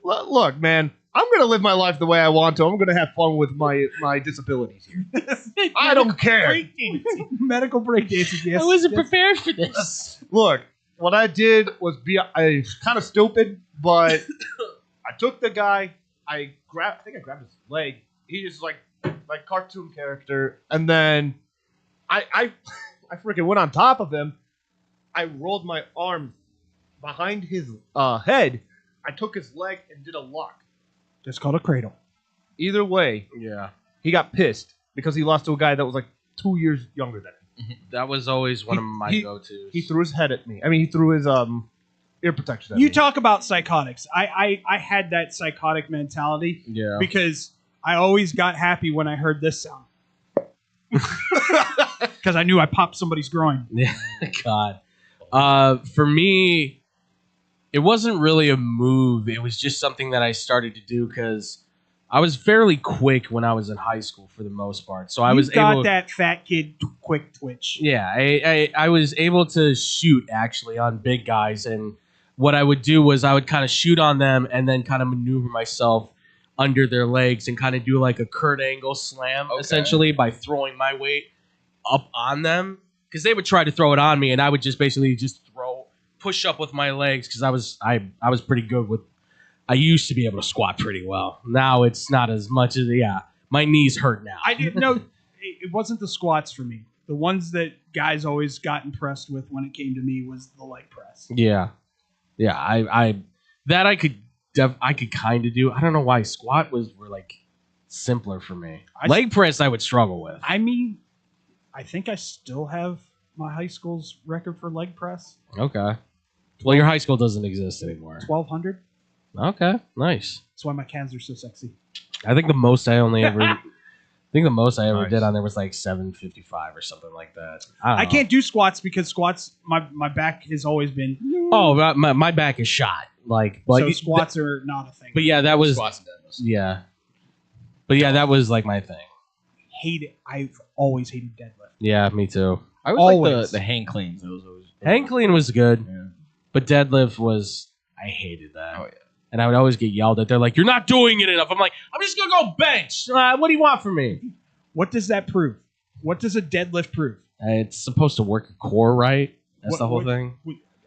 look, man, I'm gonna live my life the way I want to. I'm gonna have fun with my disabilities here. I don't care. Medical breakdancing. Yes, I wasn't prepared for this. Look, what I did was I kind of stupid, but I took the guy. I think I grabbed his leg. He just like cartoon character, and then I freaking went on top of him. I rolled my arm behind his head. I took his leg and did a lock. That's called a cradle. Either way, yeah, he got pissed because he lost to a guy that was like 2 years younger than him. That was always one of my go-tos. He threw his head at me. I mean, he threw his ear protection at You me. talk about psychotics. I had that psychotic mentality. Yeah. Because I always got happy when I heard this sound. Because I knew I popped somebody's groin. Yeah, God. For me, it wasn't really a move. It was just something that I started to do because I was fairly quick when I was in high school for the most part. So I was able that fat kid quick twitch. Yeah, I was able to shoot actually on big guys, and what I would do was I would kind of shoot on them and then kind of maneuver myself under their legs and kind of do like a Kurt Angle slam essentially by throwing my weight up on them because they would try to throw it on me and I would just basically just push up with my legs because I was pretty good with. I used to be able to squat pretty well. Now it's not as much as my knees hurt now. I didn't know it wasn't the squats for me. The ones that guys always got impressed with when it came to me was the leg press. Yeah. I could kind of do. I don't know why squat were like simpler for me. Leg press I would struggle with. I mean, I think I still have my high school's record for leg press. Okay. Well, your high school doesn't exist anymore. 1,200. Okay, nice. That's why my cans are so sexy. I think the most I ever Nice. did on there was like 755 or something like that. I can't do squats because squats, my back has always been. Oh, my back is shot. Like, but so squats are not a thing. But yeah, that was Squats and deadlifts. yeah. But yeah, that was like my thing. Hate it. I've always hated deadlift. Yeah, me too. I always like Always. the hang cleans. That was always Hang clean was good, Yeah. but deadlift was I hated that. Oh yeah. And I would always get yelled at. They're like, "You're not doing it enough." I'm like, "I'm just gonna go bench. What do you want from me?" What does that prove? What does a deadlift prove? It's supposed to work your core, right? That's What- the whole what- thing.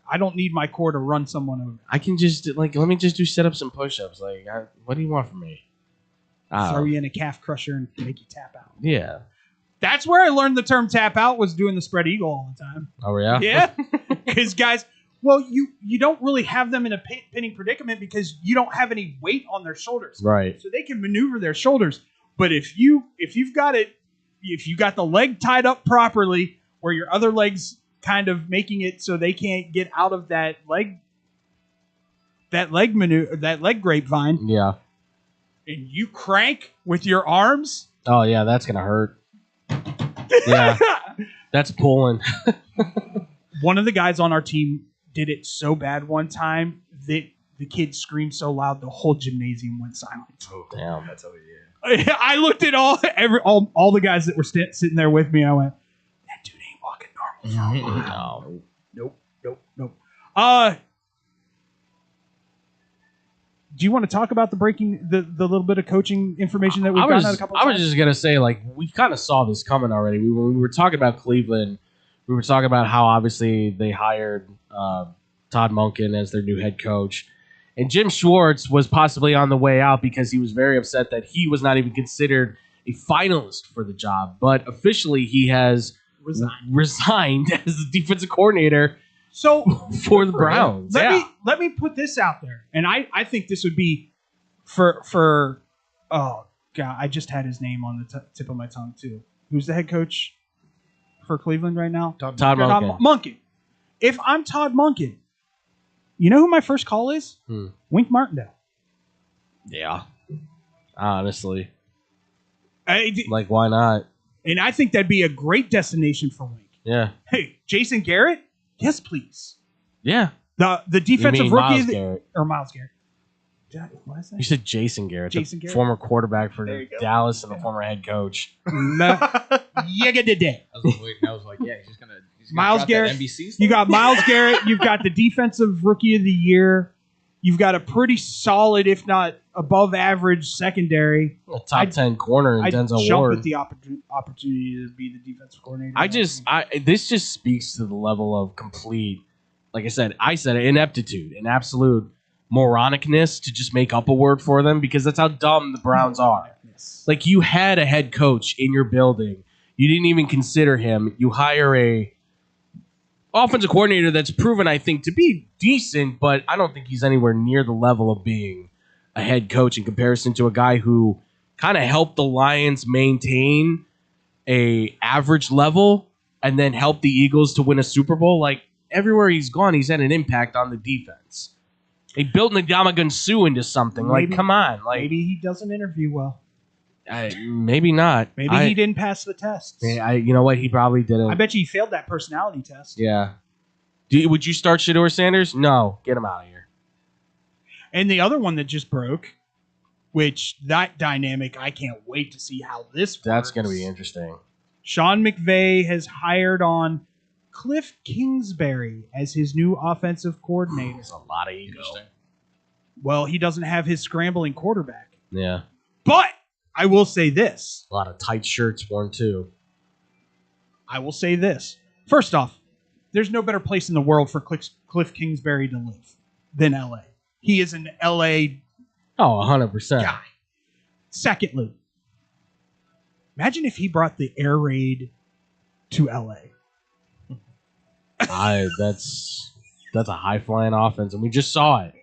I don't need my core to run someone over. I can just let me just do sit-ups and push-ups. Like, what do you want from me? Throw you in a calf crusher and make you tap out. Yeah. That's where I learned the term tap out was doing the spread eagle all the time. Oh yeah. Yeah, because guys, well, you don't really have them in a pinning predicament because you don't have any weight on their shoulders, Right. so they can maneuver their shoulders. But if you got the leg tied up properly, where your other leg's kind of making it so they can't get out of that leg grapevine, Yeah. and you crank with your arms. Oh yeah, that's gonna hurt. Yeah, that's pulling. One of the guys on our team did it so bad one time that the kid screamed so loud the whole gymnasium went silent. Oh, damn. That's how we I looked at all the guys that were sitting there with me. And I went, that dude ain't walking normal. No. Nope. Do you want to talk about the little bit of coaching information that we've gotten out a couple of I times? was just gonna say, like, we kind of saw this coming already. When we were talking about Cleveland, we were talking about how obviously they hired Todd Monken as their new head coach. And Jim Schwartz was possibly on the way out because he was very upset that he was not even considered a finalist for the job. But officially, he has resigned as the defensive coordinator for the Browns. Let me put this out there. And I think this would be for oh, God, I just had his name on the tip of my tongue, too. Who's the head coach for Cleveland right now? Todd Monken. Monken. If I'm Todd Monken, you know who my first call is? Wink Martindale. Yeah. Honestly. Like, why not? And I think that'd be a great destination for Wink. Yeah. Hey, Jason Garrett? Yes, please. Yeah. The defensive mean rookie Myles Garrett. or Miles Garrett. What is that? You said Jason Garrett, Jason the Garrett? former quarterback for There you go. Dallas and the former head coach. Yiga-da-day. I was waiting. I was like, yeah, he's gonna Miles drop Garrett. that NBC stuff? You got Miles Garrett. You've got the defensive rookie of the year. You've got a pretty solid, if not above average, secondary. A top 10 corner in I'd Denzel jump Ward. at the opportunity to be the defensive coordinator. This just speaks to the level of complete, like I said ineptitude and absolute moronicness to just make up a word for them because that's how dumb the Browns are. Like, you had a head coach in your building. You didn't even consider him. You hire a offensive coordinator that's proven, I think, to be decent, but I don't think he's anywhere near the level of being a head coach in comparison to a guy who kind of helped the Lions maintain a average level and then helped the Eagles to win a Super Bowl. Like, everywhere he's gone, he's had an impact on the defense. He built Ndamukong Suh into something. Like, come on. Like, maybe he doesn't interview well. Maybe not. Maybe he didn't pass the tests. You know what? He probably didn't. I bet you he failed that personality test. Yeah. Would you start Shedeur Sanders? No. Get him out of here. And the other one that just broke, which that dynamic, I can't wait to see how this works. That's going to be interesting. Sean McVay has hired on Cliff Kingsbury as his new offensive coordinator. There's a lot of ego. Well, he doesn't have his scrambling quarterback. Yeah. But I will say this. A lot of tight shirts worn too. I will say this. First off, there's no better place in the world for Cliff Kingsbury to live than LA. He is an LA 100%. guy. Secondly, imagine if he brought the air raid to LA. That's a high flying offense, and we just saw it.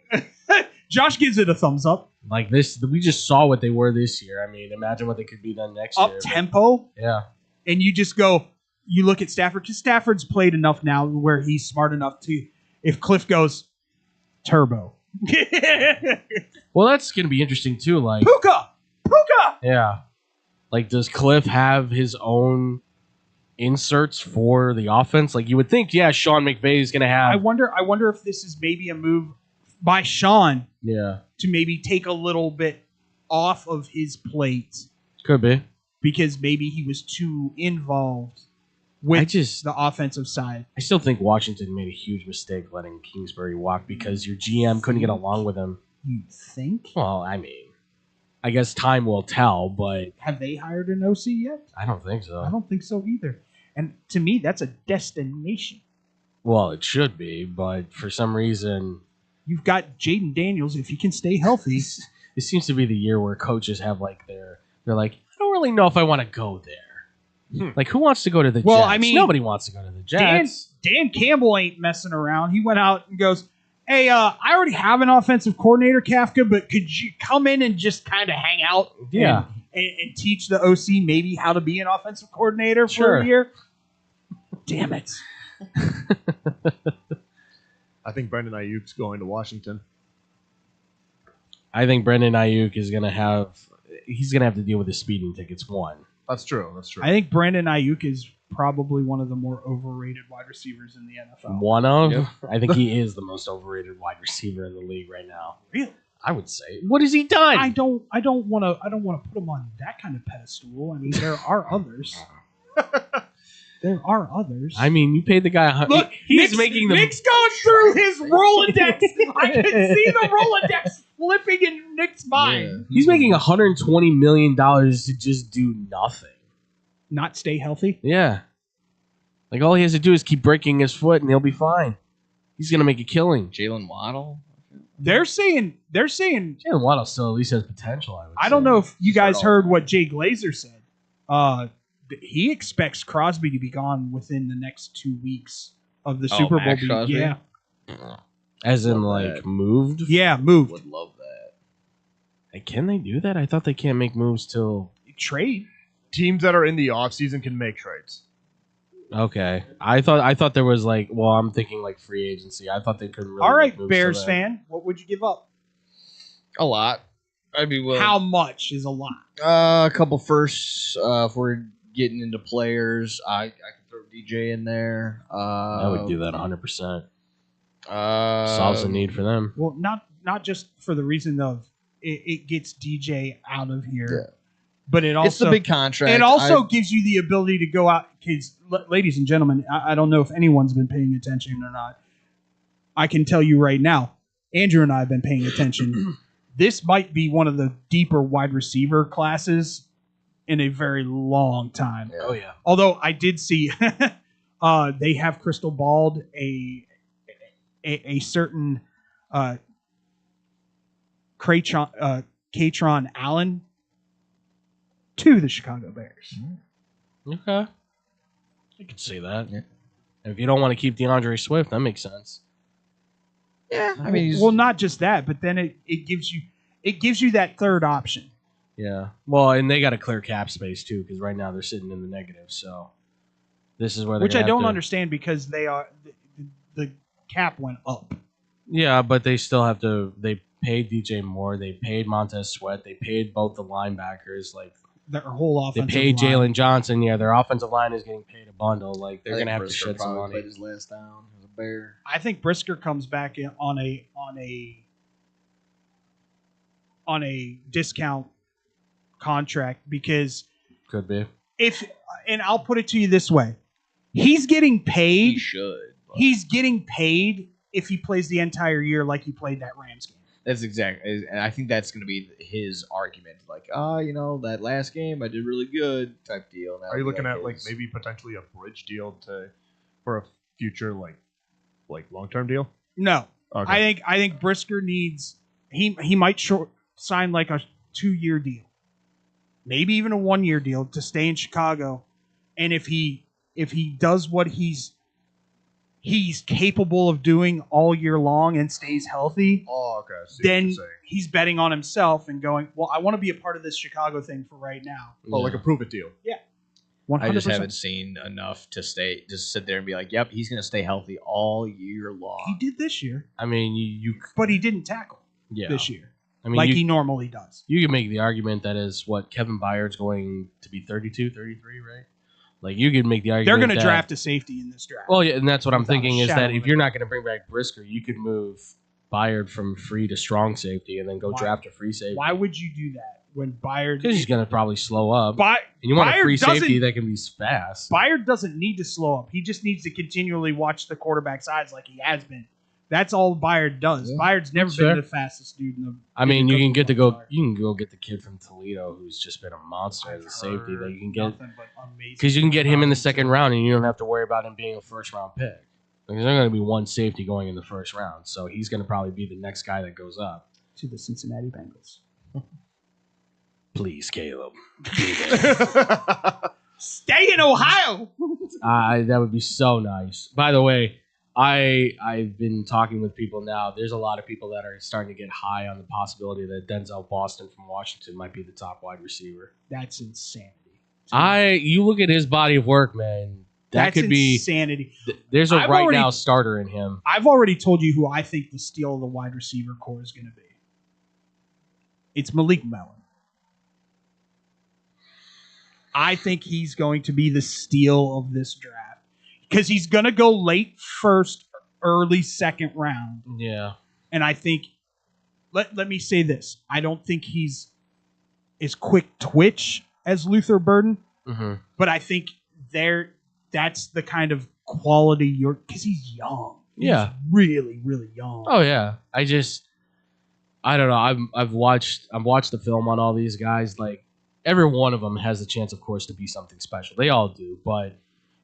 Josh gives it a thumbs up. Like this, we just saw what they were this year. I mean, imagine what they could be done next year. Up tempo. Yeah. And you just go, you look at Stafford, because Stafford's played enough now where he's smart enough to, if Cliff goes turbo. Well, that's going to be interesting too. Like Puka! Yeah. Like, does Cliff have his own inserts for the offense? Like, you would think, yeah, Sean McVay is going to have. I wonder if this is maybe a move by Sean. Yeah. To maybe take a little bit off of his plate. Could be. Because maybe he was too involved with the offensive side. I still think Washington made a huge mistake letting Kingsbury walk because your GM couldn't get along with him. You think? Well, I mean, I guess time will tell, but have they hired an OC yet? I don't think so. I don't think so either. And to me, that's a destination. Well, it should be, but for some reason, you've got Jaden Daniels if he can stay healthy. It seems to be the year where coaches have like they're like, I don't really know if I want to go there. Like, who wants to go to the Jets? I mean, nobody wants to go to the Jets. Dan Campbell ain't messing around. He went out and goes, hey, I already have an offensive coordinator, Kafka, but could you come in and just kind of hang out and teach the OC maybe how to be an offensive coordinator for a year? Damn it. I think Brendan Ayuk's going to Washington. I think Brendan Ayuk is gonna have to deal with his speeding tickets. One. That's true. That's true. I think Brandon Ayuk is probably one of the more overrated wide receivers in the NFL. One of? I think he is the most overrated wide receiver in the league right now. Really? I would say. What has he done? I don't want to put him on that kind of pedestal. I mean, there are others. There are others. I mean, you paid the guy. Look, he's making the. Nick's going through his Rolodex. I can see the Rolodex flipping in Nick's mind. He's making $120 million to just do nothing. Not stay healthy. Yeah. Like all he has to do is keep breaking his foot, and he'll be fine. He's gonna make a killing. Jalen Waddle. They're saying Jalen Waddle still at least has potential. I don't know if you guys heard what Jay Glazer said. He expects Crosby to be gone within the next 2 weeks of the Super Bowl. Max Crosby? Yeah, As in, like, moved? yeah, moved. Would love that. Like, can they do that? I thought they can't make moves till trade. Teams that are in the offseason can make trades. Okay. I thought there was like, well, I'm thinking like free agency. I thought they couldn't really. All right, make moves Bears till then. fan, what would you give up? A lot. I'd be willing. How much is a lot? A couple firsts. If we're getting into players, I could throw DJ in there. I would do that 100%. Solves Solves the need for them. Well, not just for the reason of it gets DJ out of here, but it also It's the big contract. It also gives you the ability to go out. Because, ladies and gentlemen, I don't know if anyone's been paying attention or not. I can tell you right now, Andrew and I have been paying attention. This might be one of the deeper wide receiver classes in a very long time. Oh yeah. Although I did see they have crystal balled a certain Katron Allen to the Chicago Bears. Okay. I could see that. Yeah. If you don't want to keep DeAndre Swift, that makes sense. Yeah, I mean, well, not just that, but then it gives you that third option. Yeah. Well, and they got a clear cap space too, because right now they're sitting in the negative. So this is where which I don't understand because the cap went up. Yeah, but they still have to. They paid DJ Moore. They paid Montez Sweat. They paid both the linebackers. Like their whole they offensive paid line. Jalen Johnson. Yeah, their offensive line is getting paid a bundle. Like they're I think gonna have to Brisker shed some probably money. played his last down as a Bear. I think Brisker comes back on a discount contract because Could be. and I'll put it to you this way. He's getting paid. He should. He's getting paid if he plays the entire year like he played that Rams game. That's exactly, and I think that's going to be his argument. Like, that last game I did really good type deal. Now Are you looking at his. maybe potentially a bridge deal for a future like long-term deal? No. Okay. I think Brisker needs he might sign like a 2-year deal. Maybe even a 1-year deal to stay in Chicago. And if he does what he's capable of doing all year long and stays healthy, okay. then he's betting on himself and going, well, I want to be a part of this Chicago thing for right now. Oh, like a prove it deal. Yeah. 100%. 100%. I just haven't seen enough to just sit there and be like, yep, he's going to stay healthy all year long. He did this year. I mean, you but he didn't tackle yeah. this year. I mean, like he normally does. You can make the argument that is what Kevin Byard's going to be 32, 33, right? Like you could make the argument They're going to draft a safety in this draft. Well, yeah, and that's what I'm Without thinking is shadow that of if a you're not going to bring back Brisker, you could move Byard from free to strong safety and then go draft a free safety. Why would you do that when Byard? Because he's going to probably slow up. By, and you want Byard a free safety doesn't- that can be fast. Byard doesn't need to slow up. He just needs to continually watch the quarterback's eyes like he has been. That's all Byard does. Byard's never That's been fair. the fastest dude in the. I mean, you can go get the kid from Toledo who's just been a monster as a safety that you can get because you can get him in the second round and you don't have to worry about him being a first round pick. There's only going to be one safety going in the first round, so he's going to probably be the next guy that goes up. To the Cincinnati Bengals. Please, Caleb. Stay in Ohio. That would be so nice. By the way, I've been talking with people now. There's a lot of people that are starting to get high on the possibility that Denzel Boston from Washington might be the top wide receiver. That's insanity. You look at his body of work, man. That That's could be insanity. There's a I've right already- now starter in him. I've already told you who I think the steal of the wide receiver core is going to be. It's Malik Mellon. I think he's going to be the steal of this draft because he's going to go late first, early second round. Yeah. And I think, let me say this. I don't think he's as quick twitch as Luther Burden, but I think that's the kind of quality because he's young. He's really, really young. Oh yeah. I don't know. I've watched the film on all these guys. Like every one of them has a chance, of course, to be something special. They all do. But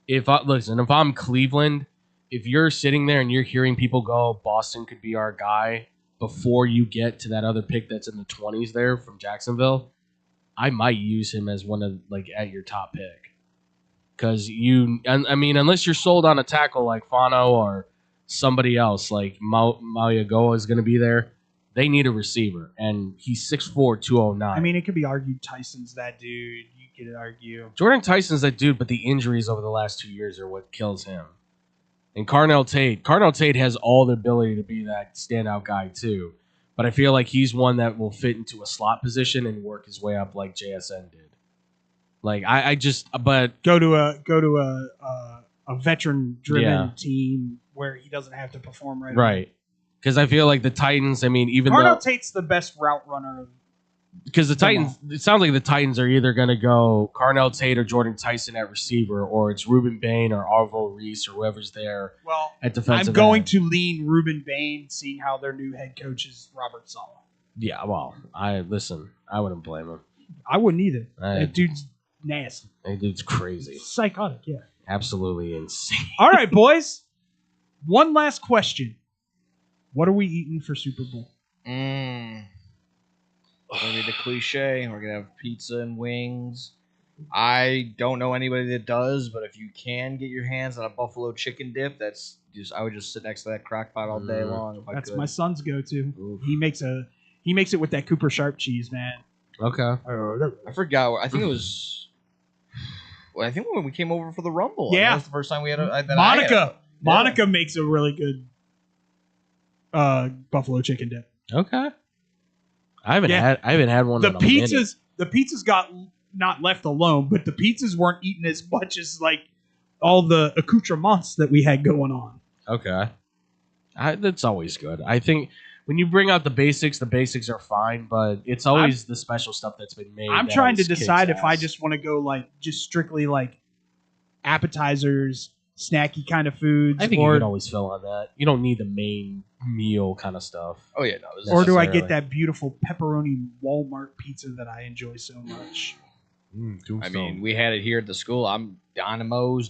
if I'm Cleveland, if you're sitting there and you're hearing people go, Boston could be our guy before you get to that other pick that's in the 20s there from Jacksonville, I might use him as one of at your top pick. Because unless you're sold on a tackle like Fano or somebody else like Mauigoa is going to be there, they need a receiver, and he's 6'4", 209. I mean, it could be argued Tyson's that dude. You could argue Jordan Tyson's that dude, but the injuries over the last 2 years are what kills him. And Carnell Tate has all the ability to be that standout guy too, but I feel like he's one that will fit into a slot position and work his way up like JSN did. Like but go to a veteran-driven team where he doesn't have to perform right away. Because I feel like the Titans, Carnell Tate's the best route runner. Because the Titans, it sounds like the Titans are either going to go Carnell Tate or Jordan Tyson at receiver, or it's Ruben Bain or Arvo Reese or whoever's there at defensive I'm going end. to lean Ruben Bain, seeing how their new head coach is Robert Saleh. Yeah, well, I wouldn't blame him. I wouldn't either. That dude's nasty. That dude's crazy. Psychotic, yeah. Absolutely insane. All right, boys. One last question. What are we eating for Super Bowl? Gonna be the cliche. We're gonna have pizza and wings. I don't know anybody that does, but if you can get your hands on a buffalo chicken dip, I would just sit next to that crock pot all day long. If That's I could. my son's go-to. He makes it with that Cooper Sharp cheese, man. Okay. I forgot. I think it was. Well, I think when we came over for the Rumble. Yeah. That was the first time we had Monica makes a really good buffalo chicken dip. Okay. I haven't had one. The pizzas got not left alone, but the pizzas weren't eaten as much as all the accoutrements that we had going on. Okay. That's always good. I think when you bring out the basics are fine, but it's always the special stuff that's been made. I'm trying to decide if I just want to go just strictly appetizers, snacky kind of foods. I think you can always fill on that. You don't need the main meal kind of stuff. Oh yeah, no. Or do I get that beautiful pepperoni Walmart pizza that I enjoy so much? I mean, we had it here at the school. I'm Domino's.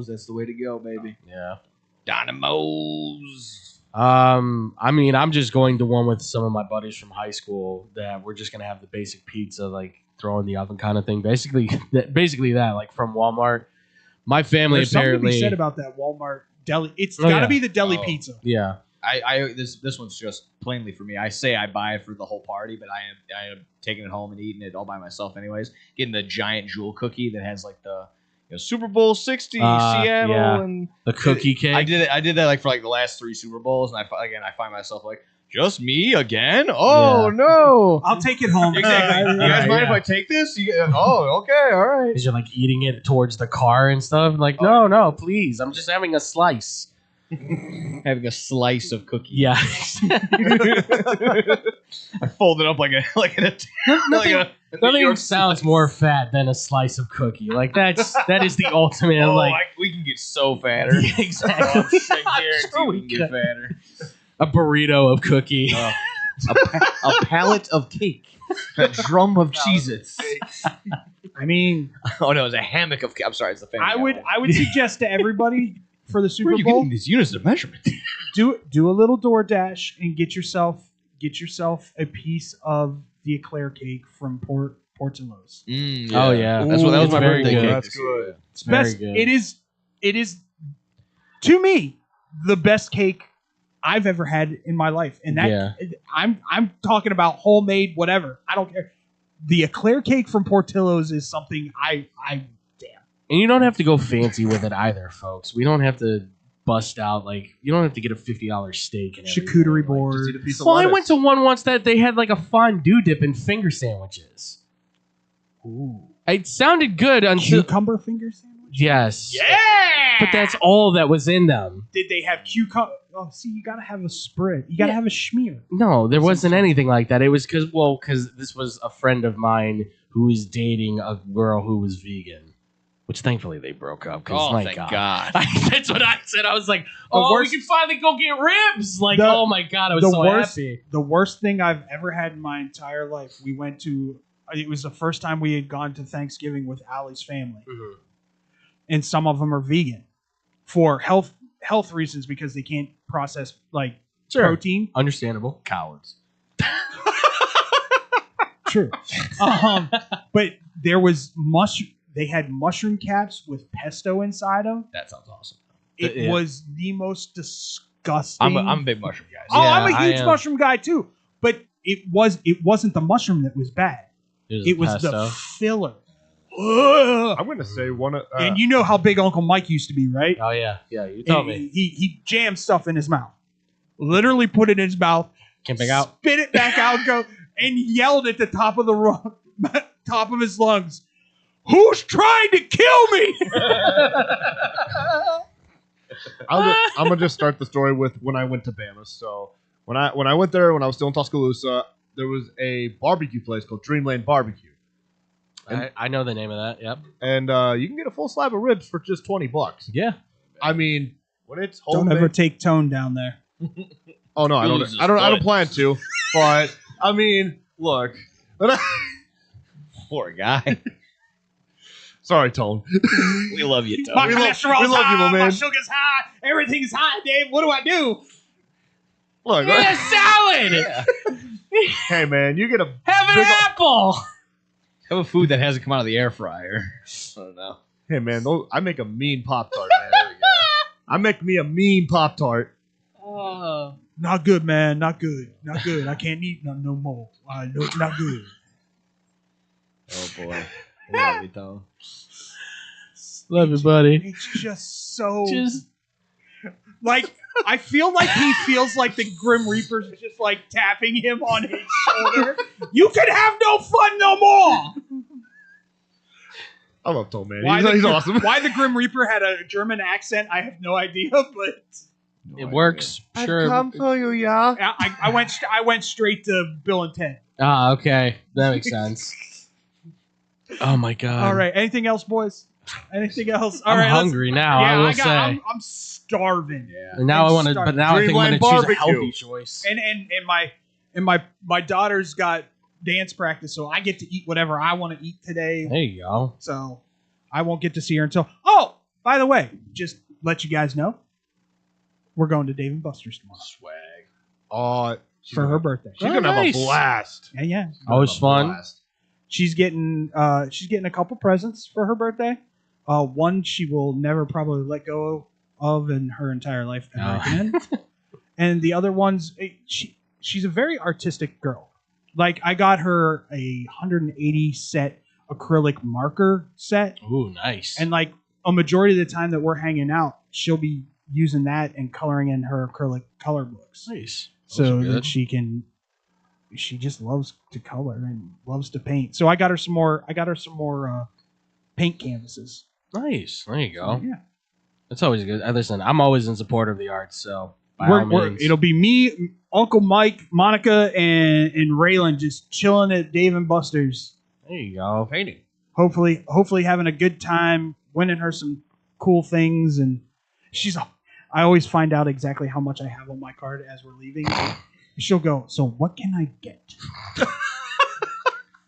That's the way to go, baby. Yeah. Domino's. I'm just going to one with some of my buddies from high school that we're just gonna have the basic pizza, throw in the oven kind of thing. Basically that, from Walmart. My family There's apparently something to be said about that Walmart deli. It's got to be the deli pizza. Yeah. This one's just plainly for me. I say I buy it for the whole party, but I am taking it home and eating it all by myself anyways. Getting the giant jewel cookie that has the Super Bowl 60 Seattle and the cookie cake. I did that for the last 3 Super Bowls, and I find myself just me again? Oh no! I'll take it home. Exactly. You guys mind if I take this? Oh, okay, all right. Because you're eating it towards the car and stuff. No, please. I'm just having a slice. Having a slice of cookie. Yeah. I fold it up Nothing sounds more fat than a slice of cookie. That is the ultimate. We can get so fatter. Yeah, exactly. I guarantee we can get fatter. A burrito of cookie. A pallet of cake. A drum of Cheez-Its. I mean, oh no, it's a hammock of cake. I'm sorry, it's the family. I would suggest to everybody for the Super Where are you Bowl, getting these units of measurement? do a little DoorDash and get yourself a piece of the eclair cake from Portillo's. Yeah. Oh yeah, that was my birthday cake. That's good. It's best. Good. It is to me the best cake I've ever had in my life, and I'm talking about homemade, whatever. I don't care. The eclair cake from Portillo's is something I damn. And you don't have to go fancy with it either, folks. We don't have to bust out like you don't have to get a $50 steak and Charcuterie board. Just eat a piece of Well, I lettuce. went to one once that they had like a fondue dip and finger sandwiches. Ooh. It sounded good until Cucumber finger sandwich? yes, Yeah! but that's all that was in them. Did they have cucumber? Oh, see, you gotta have a spread. You gotta have a schmear. No, there wasn't anything like that. It was because this was a friend of mine who was dating a girl who was vegan, which thankfully they broke up. Oh, my thank God. God. That's what I said. I was like, worst- we can finally go get ribs. Like, The- oh my God, I was so happy. The worst thing I've ever had in my entire life. We went to. It was the first time we had gone to Thanksgiving with Allie's family, and some of them are vegan for health reasons because they can't process like protein. Understandable. Cowards. True. But there was they had mushroom caps with pesto inside them. That sounds awesome. It was the most disgusting. I'm a big mushroom guy. Oh, Yeah, I'm a I huge am. mushroom guy too. But it wasn't the mushroom that was bad. It was the pesto. filler. Ugh. I'm going to say one of. And you know how big Uncle Mike used to be, right? Oh yeah, you told And me. He jammed stuff in his mouth. Literally put it in his mouth. Can't pick out. Spit it back out, and yelled at the top of top of his lungs, "Who's trying to kill me?" I'm gonna just start the story with when I went to Bama. So when I went there, when I was still in Tuscaloosa, there was a barbecue place called Dreamland Barbecue, I know the name of that. Yep. and you can get a full slab of ribs for just $20. Yeah. I mean, when it's Don't homemade. ever take Tone down there. Oh no, I He'll don't. lose his I don't foot. plan to. But I mean, look. Poor guy. Sorry, Tone. We love you, Tone. My We love- cholesterol's we love you, high, my my man. sugar's high, everything's high, Dave. What do I do? Look. Eat a salad. Hey man, you get a Have an big- apple. Have a food that hasn't come out of the air fryer. I don't know. Hey man, I make a mean Pop-Tart, man. There we go. I make me a mean Pop-Tart. Not good, man. Not good. Not good. I can't eat none no more. No, not good. Oh boy. Love you, Tone. Love you, buddy. It's just so Just like I feel like he feels like the Grim Reaper's just like tapping him on his shoulder. You can have no fun no more. I love Tone, man. Why He's the, awesome. Why the Grim Reaper had a German accent, I have no idea, but it works. Sure. for you, yeah. I went straight to Bill and Ted. Ah, okay. That makes sense. Oh my God. All right. Anything else, boys? Anything else? All I'm right, let's- hungry now. Yeah, I will say. I'm starving. Yeah. And now I want to, but now I think I'm going to choose a healthy choice. And my daughter's got dance practice, so I get to eat whatever I want to eat today. There you go. So I won't get to see her until. Oh, by the way, just let you guys know, we're going to Dave and Buster's tomorrow. Swag. Oh, For her birthday. She's gonna have a blast. Yeah. Always fun. She's getting a couple presents for her birthday. One she will never probably let go of in her entire life ever again. And the other one's she's a very artistic girl. Like I got her a 180 set acrylic marker set. Ooh, nice. And like a majority of the time that we're hanging out, she'll be using that and coloring in her acrylic color books. Nice. So that she just loves to color and loves to paint. So I got her some more paint canvases. Nice. There you go. Yeah. That's always good. Listen, I'm always in support of the arts, so by all means. It'll be me, Uncle Mike, Monica, and Raylan just chilling at Dave and Buster's. There you go. Painting. Hopefully having a good time, winning her some cool things, and I always find out exactly how much I have on my card as we're leaving. She'll go, so what can I get?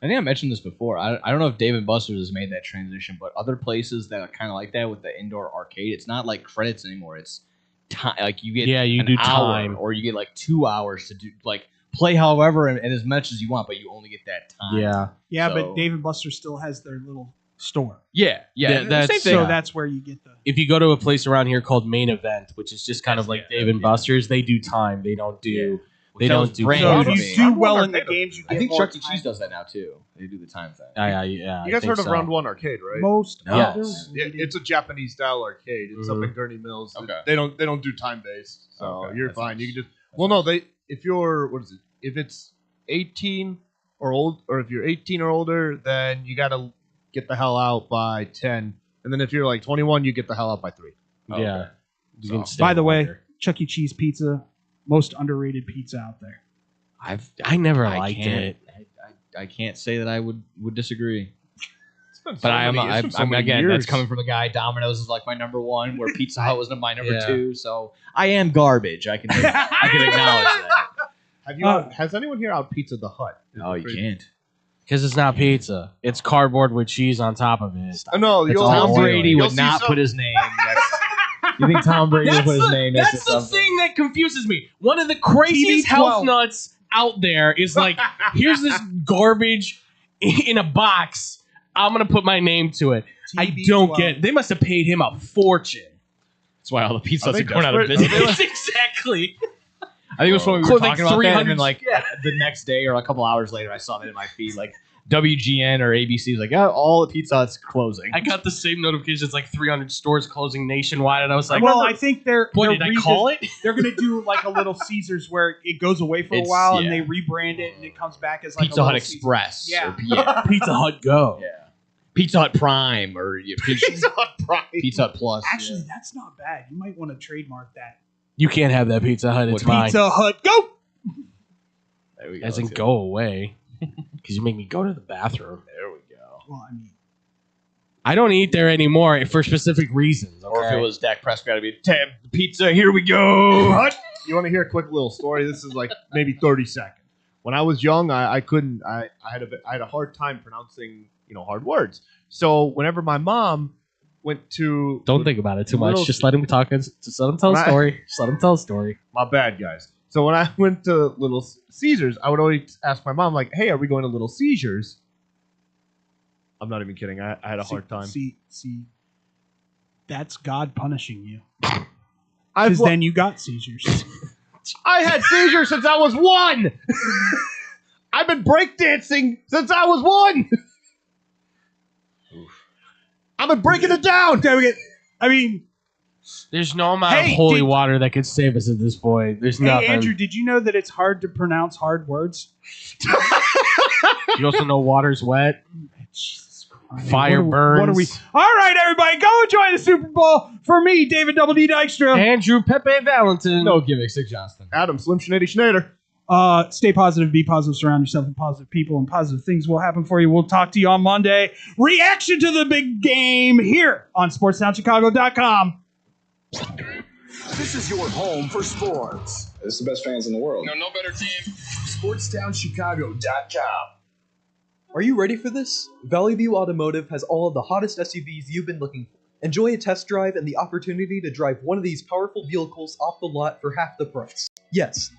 I think I mentioned this before. I don't know if Dave & Buster's has made that transition, but other places that are kind of like that with the indoor arcade, it's not like credits anymore. It's time. Like you get you an do hour, time. or you get like 2 hours to do like play however and as much as you want, but you only get that time. Yeah, So- but Dave and Buster's still has their little store. Yeah. That's same thing. So that's where you get the. If you go to a place around here called Main Event, which is just kind of like Dave and Buster's, they do time. They don't do They don't do. So if you do well in the games, you get I think more Chuck E. Cheese does that now too. They do the time thing. Yeah. You I guys think heard of so. Round One Arcade, right? Most. Yes. It's a Japanese style arcade. It's up in Gurney Mills. Okay. They don't do time based, so Okay, you're that's fine. nice. You can just no. If you're if it's 18 or old, or if you're 18 or older, then you gotta get the hell out by 10, and then if you're like 21, you get the hell out by 3. Yeah. You can stay By the way, longer. Chuck E. Cheese pizza, most underrated pizza out there. I never I liked can't- it. I can't say that I would disagree. been But I'm again, years. that's coming from the guy. Domino's is like my number one, where Pizza Hut was my number Yeah. 2. So I am garbage. I can acknowledge that. Have you? Has anyone here out Pizza the Hut? Oh, you can't. Because it's not pizza. It's cardboard with cheese on top of it. No, It's you'll- all Tom oily. Brady would not put his name. You think Tom Brady would put his name next to That's the something? thing that confuses me. One of the craziest TB12. health nuts out there is like, here's this garbage in a box. I'm gonna put my name to it. I don't get it. They must have paid him a fortune. That's why all the Pizza Are Huts they are going out of desperate? business. Exactly. I think it was when we For were like talking about that, and 300 then like the next day or a couple hours later, I saw that in my feed, like WGN or ABC was like, "Oh, all the Pizza Huts closing." I got the same notifications, like 300 stores closing nationwide, and I was like, well, I think what they're did I call it? They're gonna do like a little Caesars where it goes away for a It's- while and yeah. they rebrand it and it comes back as like Pizza a Hut little Caesars. Express. Yeah. Or, yeah. Pizza Hut Go. Yeah. Pizza Hut Prime or Pizza Hut Prime. Pizza Hut Plus. Actually, that's not bad. You might want to trademark that. You can't have that Pizza Hut. It's mine. Pizza Hut, go! There we go. As in, go away. Because you make me go to the bathroom. There we go. Well, I mean, I don't eat there anymore for specific reasons. Or if okay? it was Dak Prescott, it'd be Tab Pizza. Here we go. Hut. You want to hear a quick little story? This is like maybe 30 seconds. When I was young, I couldn't. I had a hard time pronouncing hard words. So whenever my mom went to Don't think about it too much. little- Just let him talk. Just let him tell a Right. story. Just let him tell a story. My bad, guys. So when I went to Little Caesars, I would always ask my mom, like, "Hey, are we going to Little Caesars?" I'm not even kidding. I had a hard time. See, that's God punishing you. I've Because then you got seizures. I had seizures since I was 1. I've been breakdancing since I was 1. I've been breaking it down. I mean, There's no amount Hey, of holy did- water that could save us at this point. There's hey, nothing. Andrew, did you know that it's hard to pronounce hard words? You also know water's wet. Fire What burns. What are we? All right, everybody, go enjoy the Super Bowl. For me, David Double D Dykstra. Andrew Pepe Valentin. No gimmicks, Sig Johnston. Adam Slim Schneider Schneider. Stay positive, be positive, surround yourself with positive people, and positive things will happen for you. We'll talk to you on Monday. Reaction to the big game here on SportsTownChicago.com. This is your home for sports. This is the best fans in the world. No better team. SportsTownChicago.com. Are you ready for this? Valley View Automotive has all of the hottest SUVs you've been looking for. Enjoy a test drive and the opportunity to drive one of these powerful vehicles off the lot for half the price. Yes,